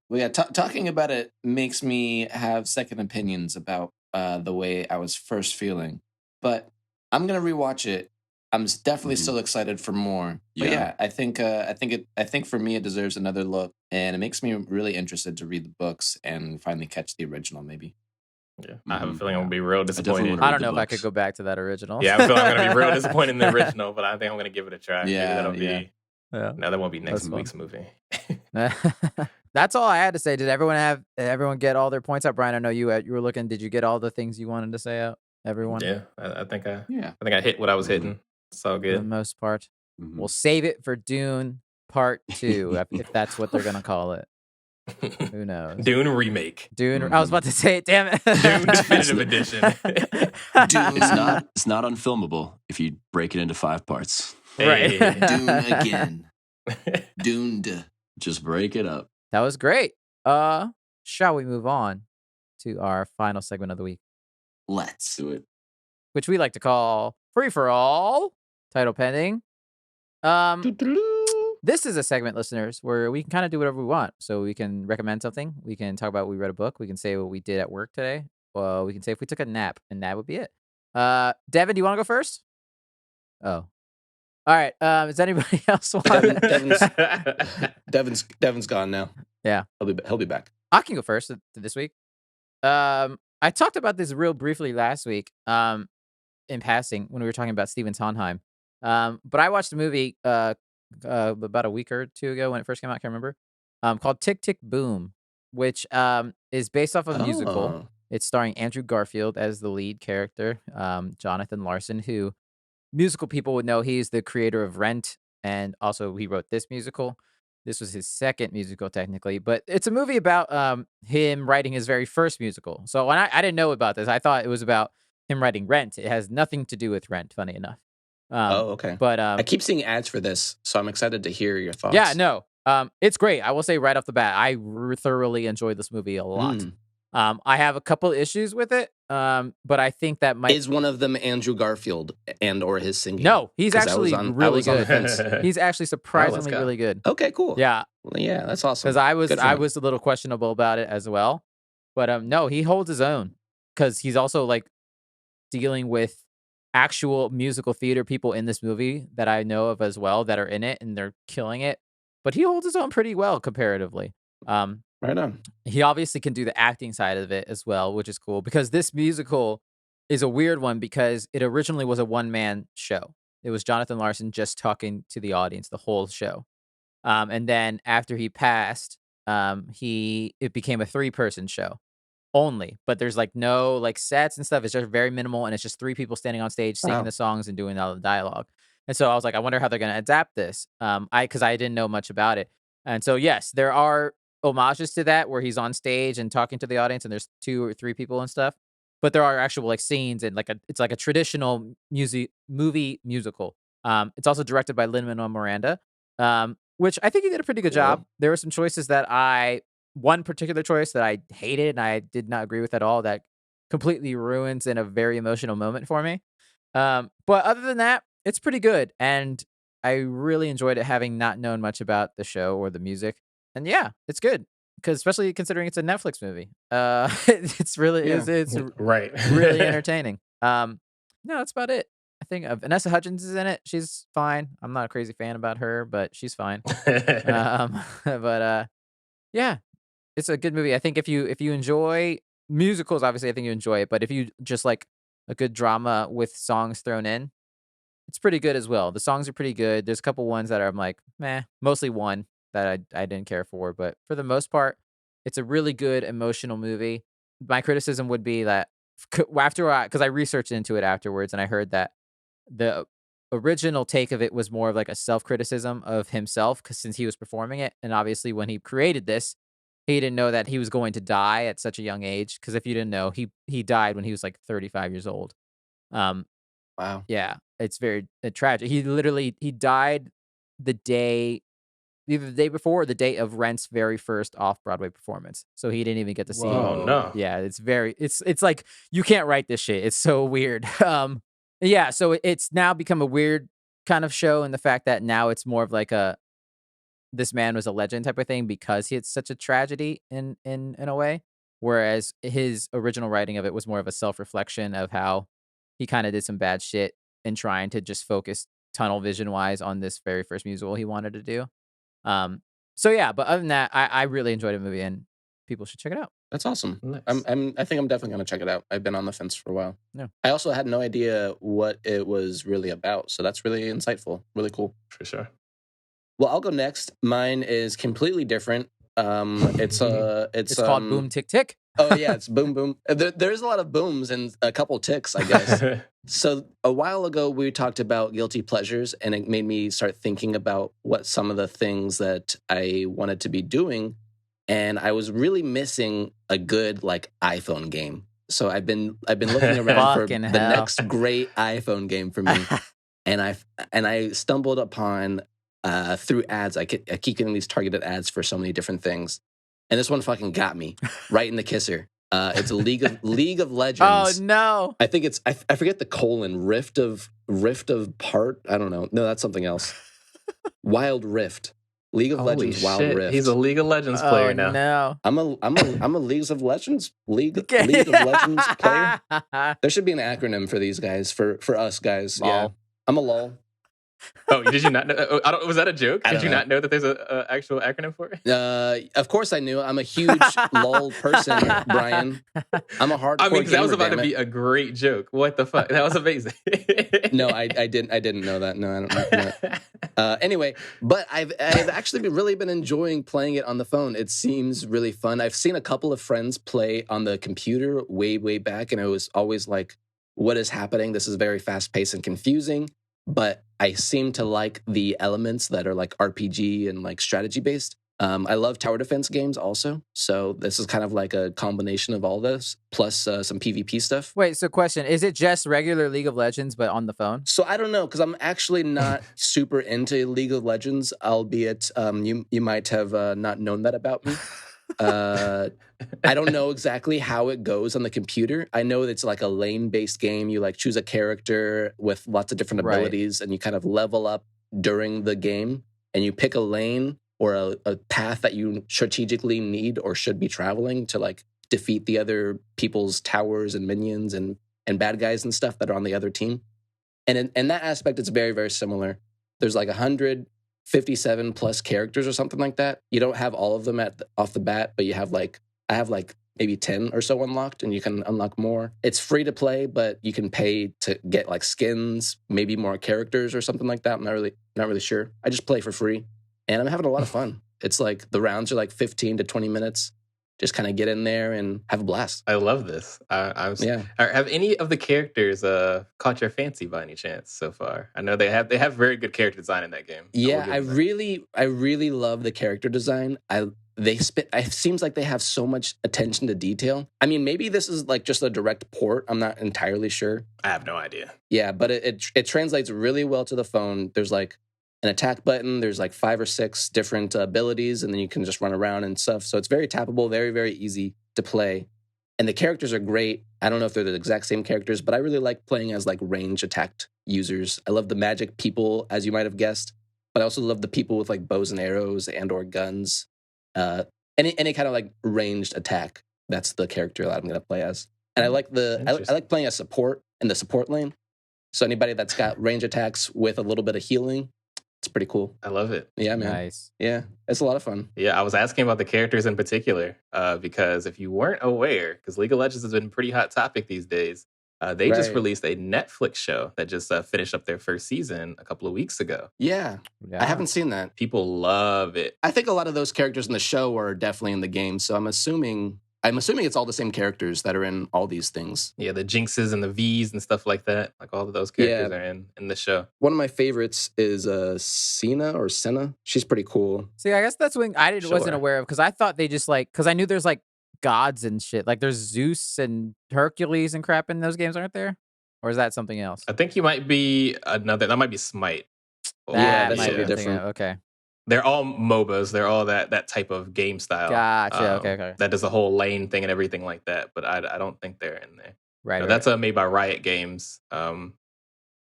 Well, yeah, talking about it makes me have second opinions about the way I was first feeling. But I'm gonna rewatch it. I'm definitely still excited for more. But yeah, I think for me it deserves another look, and it makes me really interested to read the books and finally catch the original. Maybe. Yeah, I have a feeling I'm gonna be real disappointed. I don't know if I could go back to that original. Yeah, I feel I'm gonna be real disappointed in the original, but I think I'm gonna give it a try. Yeah, maybe that'll be. yeah. No, that won't be next week's movie. That's all I had to say. Did everyone get all their points out? Brian, I know you were looking. Did you get all the things you wanted to say out? Everyone? Yeah, I think I hit what I was hitting. It's all good. For the most part. We'll save it for Dune Part 2, if that's what they're gonna call it. Who knows? Dune remake. Dune. I was about to say it. Damn it. Dune definitive edition. Dune. It's not unfilmable if you break it into 5 parts. Right. Dune again. Duned. Just break it up. That was great. shall we move on to our final segment of the week, Let's Do it. which we like to call Free for All, title pending. This is a segment, listeners, where we can kind of do whatever we want. So we can recommend something. We can talk about we read a book. We can say what we did at work today. Well, we can say if we took a nap, and that would be it. Devin, do you want to go first? Oh. All right. Does anybody else want Devin's gone now. Yeah. He'll be back. I can go first this week. I talked about this real briefly last week in passing when we were talking about Stephen Sondheim. But I watched a movie about a week or two ago when it first came out, I can't remember, called Tick, Tick, Boom, which is based off of a musical. It's starring Andrew Garfield as the lead character, Jonathan Larson, who musical people would know he's the creator of Rent, and also he wrote this musical. This was his second musical, technically, but it's a movie about him writing his very first musical. So when I didn't know about this, I thought it was about him writing Rent. It has nothing to do with Rent, funny enough. Okay. But I keep seeing ads for this, so I'm excited to hear your thoughts. yeah, no, it's great. I will say right off the bat, I thoroughly enjoyed this movie a lot. I have a couple issues with it, but I think that might... Is one of them Andrew Garfield and or his singing? No, he's 'Cause actually really on the good. fence. He's actually surprisingly go. really good. Okay, cool. Yeah, Well, yeah, that's awesome. because I Good for him. was a little questionable about it as well, but no, he holds his own because he's also like dealing with actual musical theater people in this movie that I know of as well that are in it, and they're killing it. But he holds his own pretty well comparatively. Right on. He obviously can do the acting side of it as well, which is cool because this musical is a weird one because it originally was a one-man show. It was Jonathan Larson just talking to the audience the whole show. And then after he passed, it became a 3-person show only, but there's like no like sets and stuff. It's just very minimal, and it's just 3 people standing on stage singing Wow. the songs and doing all the dialogue. And so I was like, I wonder how they're going to adapt this. Because I didn't know much about it, and so yes, there are homages to that where he's on stage and talking to the audience, and there's 2 or 3 people and stuff. But there are actual like scenes and it's like a traditional movie musical. It's also directed by Lin-Manuel Miranda, which I think he did a pretty good job. There were some choices one particular choice that I hated and I did not agree with at all that completely ruins in a very emotional moment for me. But other than that, it's pretty good. And I really enjoyed it, having not known much about the show or the music. And yeah, it's good. Because especially considering it's a Netflix movie. It's really, it's right. really entertaining. No, that's about it. I think Vanessa Hudgens is in it. She's fine. I'm not a crazy fan about her, but she's fine. But yeah, it's a good movie. I think if you enjoy musicals, obviously I think you enjoy it. But if you just like a good drama with songs thrown in, it's pretty good as well. The songs are pretty good. There's a couple ones that I'm like, meh. Mostly one that I didn't care for, but for the most part, it's a really good emotional movie. My criticism would be that because I researched into it afterwards, and I heard that the original take of it was more of like a self-criticism of himself, because since he was performing it, and obviously when he created this, he didn't know that he was going to die at such a young age. Because if you didn't know, he died when he was like 35 years old. Wow. Yeah, it's very tragic. He died either the day before or the day of Rent's very first off-Broadway performance. So he didn't even get to see it. Oh no. Yeah, it's like you can't write this shit. It's so weird. Yeah, so it's now become a weird kind of show in the fact that now it's more of like this man was a legend type of thing because he had such a tragedy in a way. Whereas his original writing of it was more of a self-reflection of how he kind of did some bad shit and trying to just focus tunnel vision wise on this very first musical he wanted to do. So yeah, but other than that, I really enjoyed the movie and people should check it out. That's awesome. Nice. I think I'm definitely gonna check it out. I've been on the fence for a while. Yeah. I also had no idea what it was really about, so that's really insightful. Really cool. For sure. Well, I'll go next. Mine is completely different. It's called Boom Tick Tick. Oh yeah, it's boom boom. There's a lot of booms and a couple ticks, I guess. So a while ago, we talked about guilty pleasures, and it made me start thinking about what some of the things that I wanted to be doing, and I was really missing a good like iPhone game. So I've been looking around for the next great iPhone game for me, and I stumbled upon through ads. I keep getting these targeted ads for so many different things. and this one fucking got me right in the kisser. It's a League of Oh Legends. no! I think it's I forget the colon Rift of Part. I don't know. No, that's something else. Wild Rift. League of Holy Legends Wild shit. Rift. He's a League of Legends player Oh now. no! I'm a League of Legends League of Legends player. There should be an acronym for these guys for us guys. Yeah, Lol. I'm a lol. Oh, did you not know? Was that a joke? I Did don't you know. not know that there's a actual acronym for it? Of course I knew. I'm a huge lol person, Brian. I'm a hardcore. I mean, 'cause that was gamer, about to damn be it. a great joke. What the fuck? That was amazing. No, I didn't know that. No, I don't know. Anyway, but I've actually really been enjoying playing it on the phone. It seems really fun. I've seen a couple of friends play on the computer way back, and it was always like, what is happening? This is very fast paced and confusing. But I seem to like the elements that are like RPG and like strategy based. I love tower defense games also. So this is kind of like a combination of all this plus some PvP stuff. Wait, so question: is it just regular League of Legends but on the phone? So I don't know because I'm actually not super into League of Legends, albeit you might have not known that about me. I don't know exactly how it goes on the computer. I know it's like a lane-based game. You like choose a character with lots of different Right. abilities, and you kind of level up during the game. And you pick a lane or a path that you strategically need or should be traveling to like defeat the other people's towers and minions and bad guys and stuff that are on the other team. And in that aspect, it's very similar. There's like 157 plus characters or something like that. You don't have all of them off the bat, but you have like I have like maybe 10 or so unlocked, and you can unlock more. It's free to play, but you can pay to get like skins, maybe more characters or something like that. I'm not really sure. I just play for free, and I'm having a lot of fun. It's like the rounds are like 15 to 20 minutes. Just kind of get in there and have a blast. I love this. Yeah. Have any of the characters caught your fancy by any chance so far? I know they have very good character design in that game. Yeah, I really love the character design. It seems like they have so much attention to detail. I mean, maybe this is like just a direct port. I'm not entirely sure. I have no idea. Yeah, but it translates really well to the phone. There's like an attack button. There's like 5 or 6 different abilities, and then you can just run around and stuff. So it's very tappable, very easy to play. And the characters are great. I don't know if they're the exact same characters, but I really like playing as like range attacked users. I love the magic people, as you might have guessed, but I also love the people with like bows and arrows and or guns. Any kind of like ranged attack. That's the character that I'm going to play as. And I like I like playing as support in the support lane. So anybody that's got range attacks with a little bit of healing, it's pretty cool. I love it. Yeah, man. Nice. Yeah, it's a lot of fun. Yeah, I was asking about the characters in particular because if you weren't aware, because League of Legends has been a pretty hot topic these days, they just Right. released a Netflix show that just finished up their first season a couple of weeks ago. Yeah, I haven't seen that. People love it. I think a lot of those characters in the show are definitely in the game. So I'm assuming it's all the same characters that are in all these things. Yeah, the Jinxes and the Vs and stuff like that. Like all of those characters are in the show. One of my favorites is Senna. She's pretty cool. See, I guess that's when wasn't Sure. aware of because I thought they just like because I knew there's like gods and shit. Like there's Zeus and Hercules and crap in those games, aren't there? Or is that something else? I think you might be that might be Smite. Yeah, That that's might be something what I'm thinking different. of. Okay. They're all MOBAs. They're all that type of game style. Gotcha. Okay. That does the whole lane thing and everything like that. But I don't think they're in there. Right. No, right. that's made by Riot Games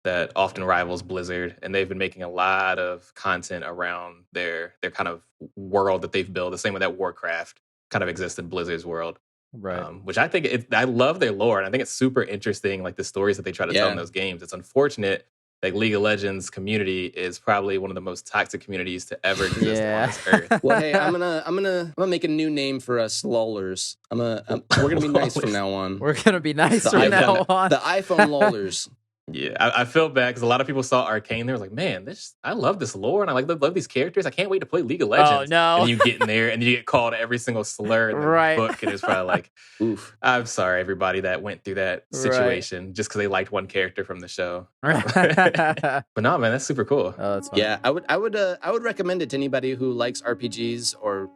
that often rivals Blizzard. And they've been making a lot of content around their kind of world that they've built. The same way that Warcraft kind of exists in Blizzard's world. right. Which I think I love their lore. And I think it's super interesting, like the stories that they try to tell in those games. It's unfortunate that League of Legends community is probably one of the most toxic communities to ever exist on this earth. Well, hey, I'm gonna make a new name for us lollers. We're gonna be nice from now on. We're gonna be nice The from iPhone- now on. The iPhone lollers. Yeah, I feel bad because a lot of people saw Arcane. They were like, "Man, I love this lore and I love these characters. I can't wait to play League of Legends." no. And you get in there and you get called every single slur in the Right. book, and it's probably like, Oof. "I'm sorry, everybody that went through that Right. situation just because they liked one character from the show." oh, But no, man, that's super cool. that's fun. Yeah, I would recommend it to anybody who likes RPGs or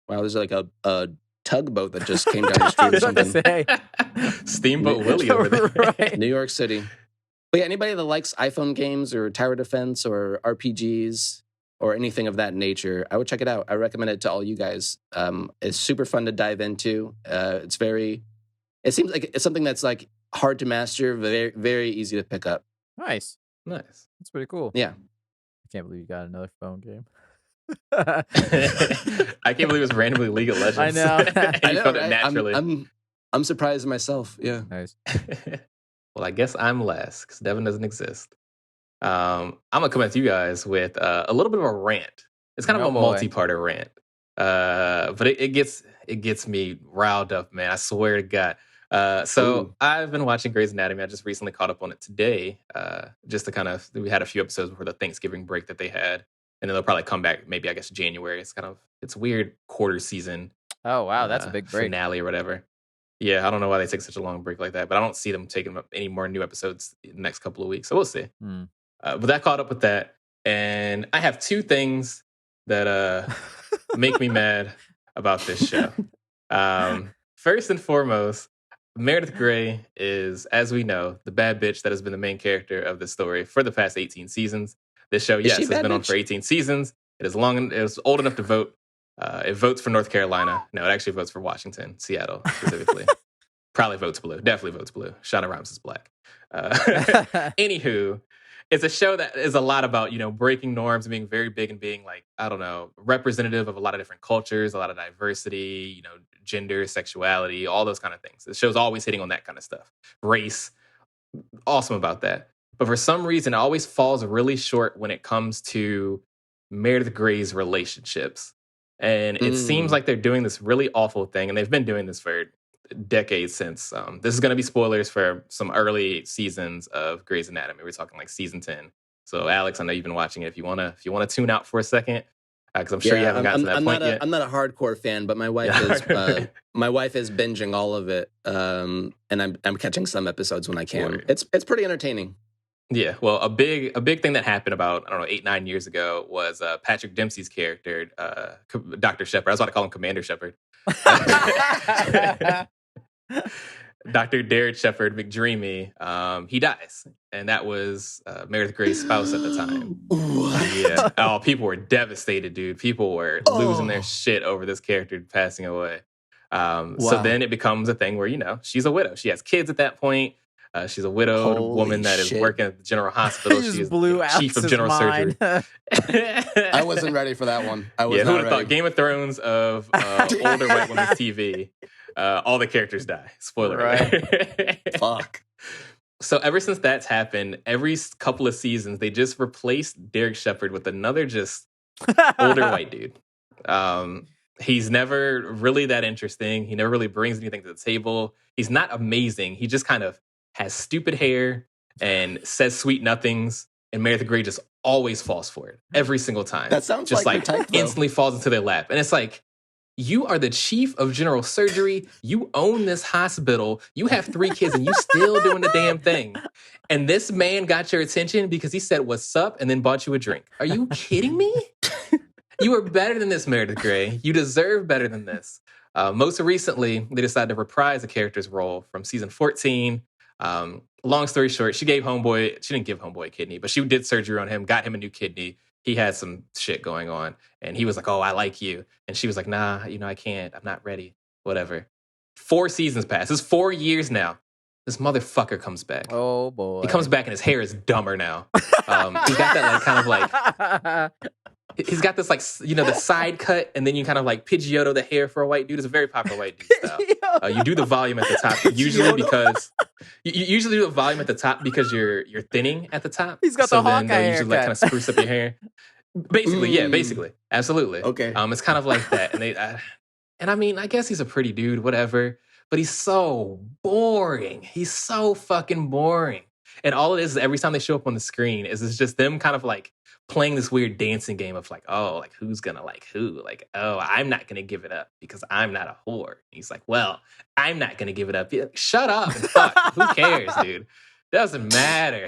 there's like a tugboat that just came down the I street or was about to something. say. Steamboat Willie over there. Right. New York City. But yeah, anybody that likes iPhone games or tower defense or RPGs, or anything of that nature, I would check it out. I recommend it to all you guys. It's super fun to dive into. It seems like it's something that's like hard to master, very, very easy to pick up. Nice. That's pretty cool. Yeah. I can't believe you got another phone game. I can't believe it's randomly League of Legends. I know. And I you know, found it right? naturally. I'm surprised myself. Yeah. Nice. Well, I guess I'm last because Devin doesn't exist. I'm gonna come at you guys with a little bit of a rant. It's kind of a multi-parter rant, but it gets me riled up, man. I swear to God. So I've been watching Grey's Anatomy. I just recently caught up on it today, just to we had a few episodes before the Thanksgiving break that they had, and then they'll probably come back maybe I guess January. It's a weird quarter season. Oh wow, that's a big break. Finale or whatever. Yeah, I don't know why they take such a long break like that, but I don't see them taking any more new episodes in the next couple of weeks. So we'll see. But that caught up with that, and I have two things that make me mad about this show. First and foremost, Meredith Grey is, as we know, the bad bitch that has been the main character of the story for the past 18 seasons. This show, yes, has been on for 18 seasons. It is old enough to vote. It votes for North Carolina. No, it actually votes for Washington, Seattle specifically. Probably votes blue. Definitely votes blue. Shonda Rhimes is black. Anywho, it's a show that is a lot about, breaking norms and being very big and being like, I don't know, representative of a lot of different cultures, a lot of diversity, gender, sexuality, all those kind of things. The show's always hitting on that kind of stuff. Race, awesome about that. But for some reason, it always falls really short when it comes to Meredith Grey's relationships. And it seems like they're doing this really awful thing, and they've been doing this for decades since. This is going to be spoilers for some early seasons of Grey's Anatomy. We're talking like season 10. So, Alex, I know you've been watching it. If you want to tune out for a second, because I'm sure you haven't gotten to that point yet. I'm not a hardcore fan, but my wife is. My wife is binging all of it, and I'm catching some episodes when I can. Word. It's pretty entertaining. Yeah, well, a big thing that happened about, 8-9 years ago was Patrick Dempsey's character, Dr. Shepard. I was about to call him Commander Shepard. Dr. Derek Shepard McDreamy, he dies. And that was Meredith Grey's spouse at the time. Yeah. Oh, people were devastated, dude. People were losing their shit over this character passing away. So then it becomes a thing where, she's a widow. She has kids at that point. She's a widowed woman that is working at the General Hospital. She's chief of general surgery. I wasn't ready for that one. I was who not would have ready. thought Game of Thrones of older white women's TV? All the characters die. Spoiler alert. Fuck. So ever since that's happened, every couple of seasons, they just replaced Derek Shepard with another just older white dude. He's never really that interesting. He never really brings anything to the table. He's not amazing. He just kind of has stupid hair and says sweet nothings, and Meredith Grey just always falls for it every single time. That sounds just like her type, instantly falls into their lap. And it's like, you are the chief of general surgery. You own this hospital. You have 3 kids and you still doing the damn thing. And this man got your attention because he said, "What's up?" and then bought you a drink. Are you kidding me? You are better than this, Meredith Grey. You deserve better than this. Most recently, they decided to reprise the character's role from season 14. Long story short, she didn't give Homeboy a kidney, but she did surgery on him, got him a new kidney. He had some shit going on, and he was like, "Oh, I like you." And she was like, "Nah, I can't. I'm not ready." Whatever. 4 seasons pass. It's 4 years now. This motherfucker comes back. Oh, boy. He comes back, and his hair is dumber now. He's got that he's got this the side cut, and then you kind of like Pidgeotto the hair for a white dude. It's a very popular white dude style. You do the volume at the top usually because you usually do the volume at the top because you're thinning at the top. He's got the Hawkeye haircut. Usually kind of spruce up your hair. Basically, yeah, basically, absolutely. Okay. It's kind of like that, and I guess he's a pretty dude, whatever. But he's so boring. He's so fucking boring. And all it is every time they show up on the screen is it's just them kind of like playing this weird dancing game of like, oh, like who's gonna like who? Like, oh, I'm not gonna give it up because I'm not a whore. And he's like, well, I'm not gonna give it up. Like, shut up and fuck. Who cares, dude? Doesn't matter.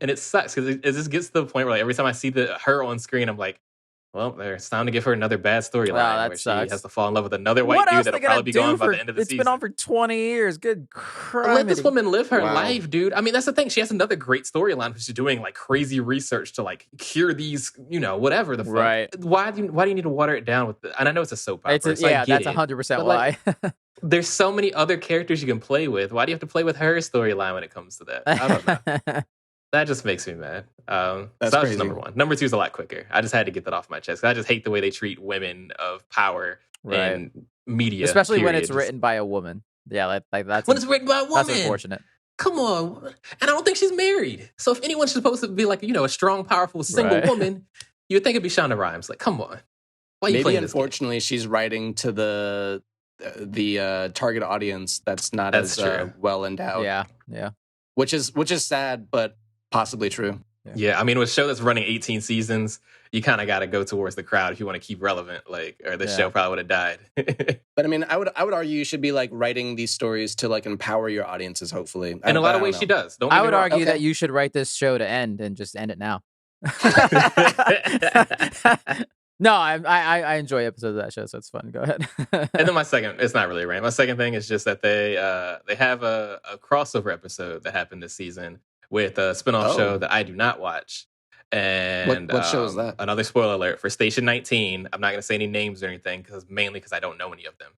And it sucks because it just gets to the point where like every time I see her on screen, I'm like, well, it's time to give her another bad storyline Wow, where that she has sucks. to fall in love with another white What dude else that'll they gonna probably be gone do by for? the end of the It's season. been on for 20 years. Good Let this criminy. woman live her Wow. life, dude. I mean, that's the thing. She has another great storyline. She's doing like crazy research to like cure these, whatever the fuck. Right. Why do you need to water it down with? And I know it's a soap opera. It's so I get that's it. 100% But, why. like, there's so many other characters you can play with. Why do you have to play with her storyline when it comes to that? I don't know. That just makes me mad. So that's crazy. number one. Number two is a lot quicker. I just had to get that off my chest. I just hate the way they treat women of power Right. in media, Especially when period. it's written by a woman. Yeah, that's when it's written by a woman. That's unfortunate. Come on. And I don't think she's married. So if anyone's supposed to be like, a strong, powerful, single Right. woman, you would think it'd be Shonda Rhimes. Like, come on. Why are you Maybe playing this game? unfortunately she's writing to the target audience that's not That's as true. well endowed. Yeah. Which is sad, but possibly true. Yeah, I mean, with a show that's running 18 seasons, you kind of got to go towards the crowd if you want to keep relevant, or the show probably would have died. But I mean, I would argue you should be like writing these stories to like empower your audiences, hopefully. In a lot of ways, she does. Don't get I me would wrong. argue Okay. that you should write this show to end and just end it now. No, I enjoy episodes of that show, so it's fun. Go ahead. And then my second, it's not really a rant. My second thing is just that they have a crossover episode that happened this season with a spinoff show that I do not watch. And what show is that? Another spoiler alert for Station 19. I'm not going to say any names or anything mainly because I don't know any of them.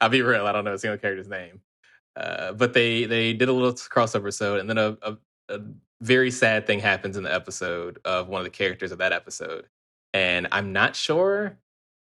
I'll be real. I don't know a single character's name. But they did a little crossover episode, and then a very sad thing happens in the episode of one of the characters of that episode. And I'm not sure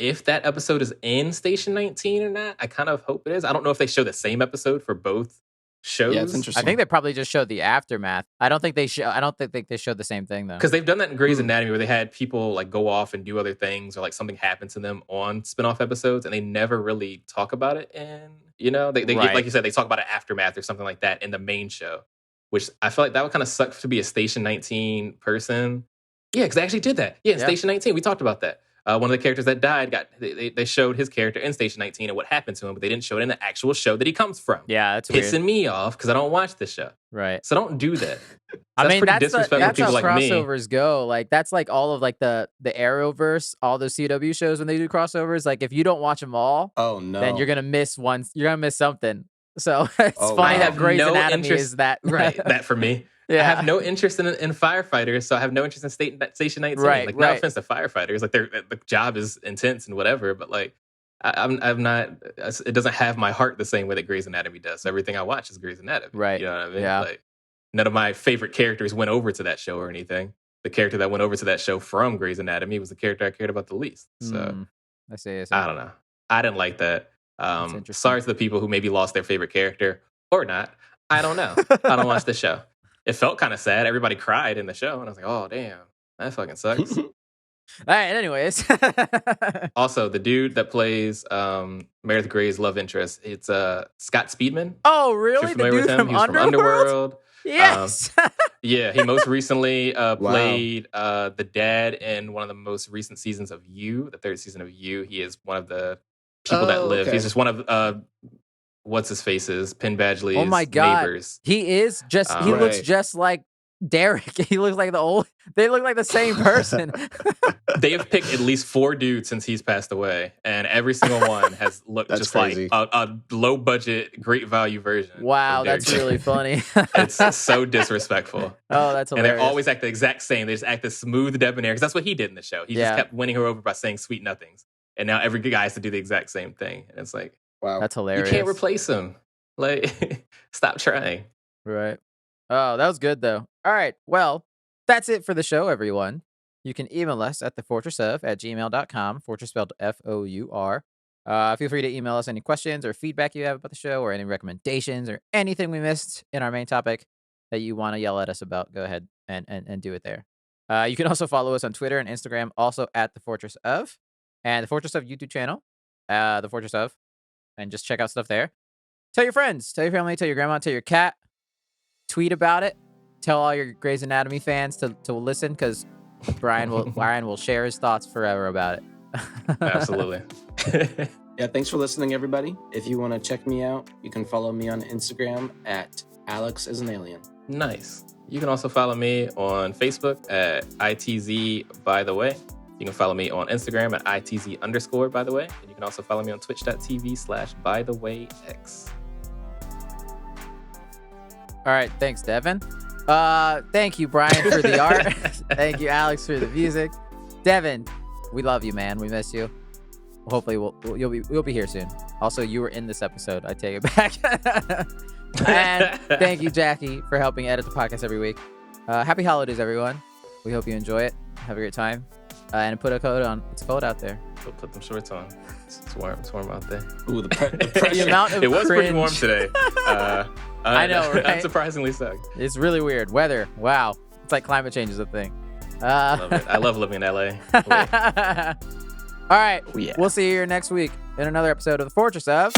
if that episode is in Station 19 or not. I kind of hope it is. I don't know if they show the same episode for both shows. Yeah, it's interesting. I think they probably just showed the aftermath. I don't think they showed the same thing though. Because they've done that in Grey's Anatomy where they had people like go off and do other things or like something happened to them on spinoff episodes and they never really talk about it. And, they Right. like you said, they talk about an aftermath or something like that in the main show, which I feel like that would kind of suck to be a Station 19 person. Yeah, because they actually did that. Yeah, in Station 19, we talked about that. One of the characters that died they showed his character in Station 19 and what happened to him, but they didn't show it in the actual show that he comes from. Yeah, that's Pissing weird. me off because I don't watch this show. Right. So don't do that. I mean, pretty that's disrespectful to how people like me. crossovers go. Like that's like all of like the Arrowverse, all those CW shows when they do crossovers. Like if you don't watch them all, Oh no. then you're gonna miss one. You're gonna miss something. So it's Oh, funny wow. that I have Grey's no Anatomy interest- is that Right, that for me. Yeah. I have no interest in firefighters, so I have no interest in Station 19. Right, like, no right. offense to firefighters, like the job is intense and whatever, but like I'm not. It doesn't have my heart the same way that Grey's Anatomy does. So everything I watch is Grey's Anatomy. Right. You know what I mean? Yeah. Like none of my favorite characters went over to that show or anything. The character that went over to that show from Grey's Anatomy was the character I cared about the least. So I see. I don't know. I didn't like that. interesting. Sorry to the people who maybe lost their favorite character or not. I don't know. I don't watch the show. It felt kind of sad. Everybody cried in the show, and I was like, "Oh, damn, that fucking sucks." All right. Anyways, Also, the dude that plays Meredith Grey's love interest, it's Scott Speedman. oh If really? you're The familiar dude with him? from He was from Underworld? Underworld. Yes. Yeah, he most recently played the dad in one of the most recent seasons of You, the third season of You. He is one of the people that live. okay. He's just one of what's his face's Penn Badgley's Oh my God. neighbors. He is just. He looks Right. just like Derek. He looks like the old. They look like the same person. They have picked at least 4 dudes since he's passed away, and every single one has looked That's just crazy. like a low budget, great value version. Wow, of Derek that's really Jenkins. funny. It's so disrespectful. Oh, that's And hilarious. they always act the exact same. They just act as smooth, debonair, because that's what he did in the show. He Yeah. just kept winning her over by saying sweet nothings. And now every guy has to do the exact same thing. And it's like, Wow. That's you hilarious. can't replace him. Like, stop trying. Right. Oh, that was good though. All right. Well, that's it for the show, everyone. You can email us at thefortressof@gmail.com. Fortress spelled F-O-U-R. Feel free to email us any questions or feedback you have about the show or any recommendations or anything we missed in our main topic that you want to yell at us about. Go ahead and do it there. You can also follow us on Twitter and Instagram, also at The Fortress of, and The Fortress of YouTube channel, The Fortress of, and just check out stuff there. Tell your friends, tell your family, tell your grandma, tell your cat. Tweet about it. Tell all your Grey's Anatomy fans to listen because Brian will share his thoughts forever about it. Absolutely. Yeah, thanks for listening, everybody. If you want to check me out, you can follow me on Instagram at Alex is an Alien. Nice. You can also follow me on Facebook at ITZ by the way. You can follow me on Instagram at ITZ_ by the way. And you can also follow me on twitch.tv/bythewayx. All right, thanks, Devin. Thank you, Brian, for the art. Thank you, Alex, for the music. Devin, we love you, man. We miss you. Hopefully, you'll be here soon. Also, you were in this episode. I take it back. And thank you, Jackie, for helping edit the podcast every week. Happy holidays, everyone. We hope you enjoy it. Have a great time. And put a coat on. It's cold out there. Go put them shorts on. It's warm. It's warm out there. Ooh, the pressure. The amount of It was pretty cringe. warm today. I know, right? Unsurprisingly so. It's really weird. Weather. Wow. It's like climate change is a thing. I love it. I love living in LA. All right. Oh, yeah. We'll see you here next week in another episode of the Fourtress of...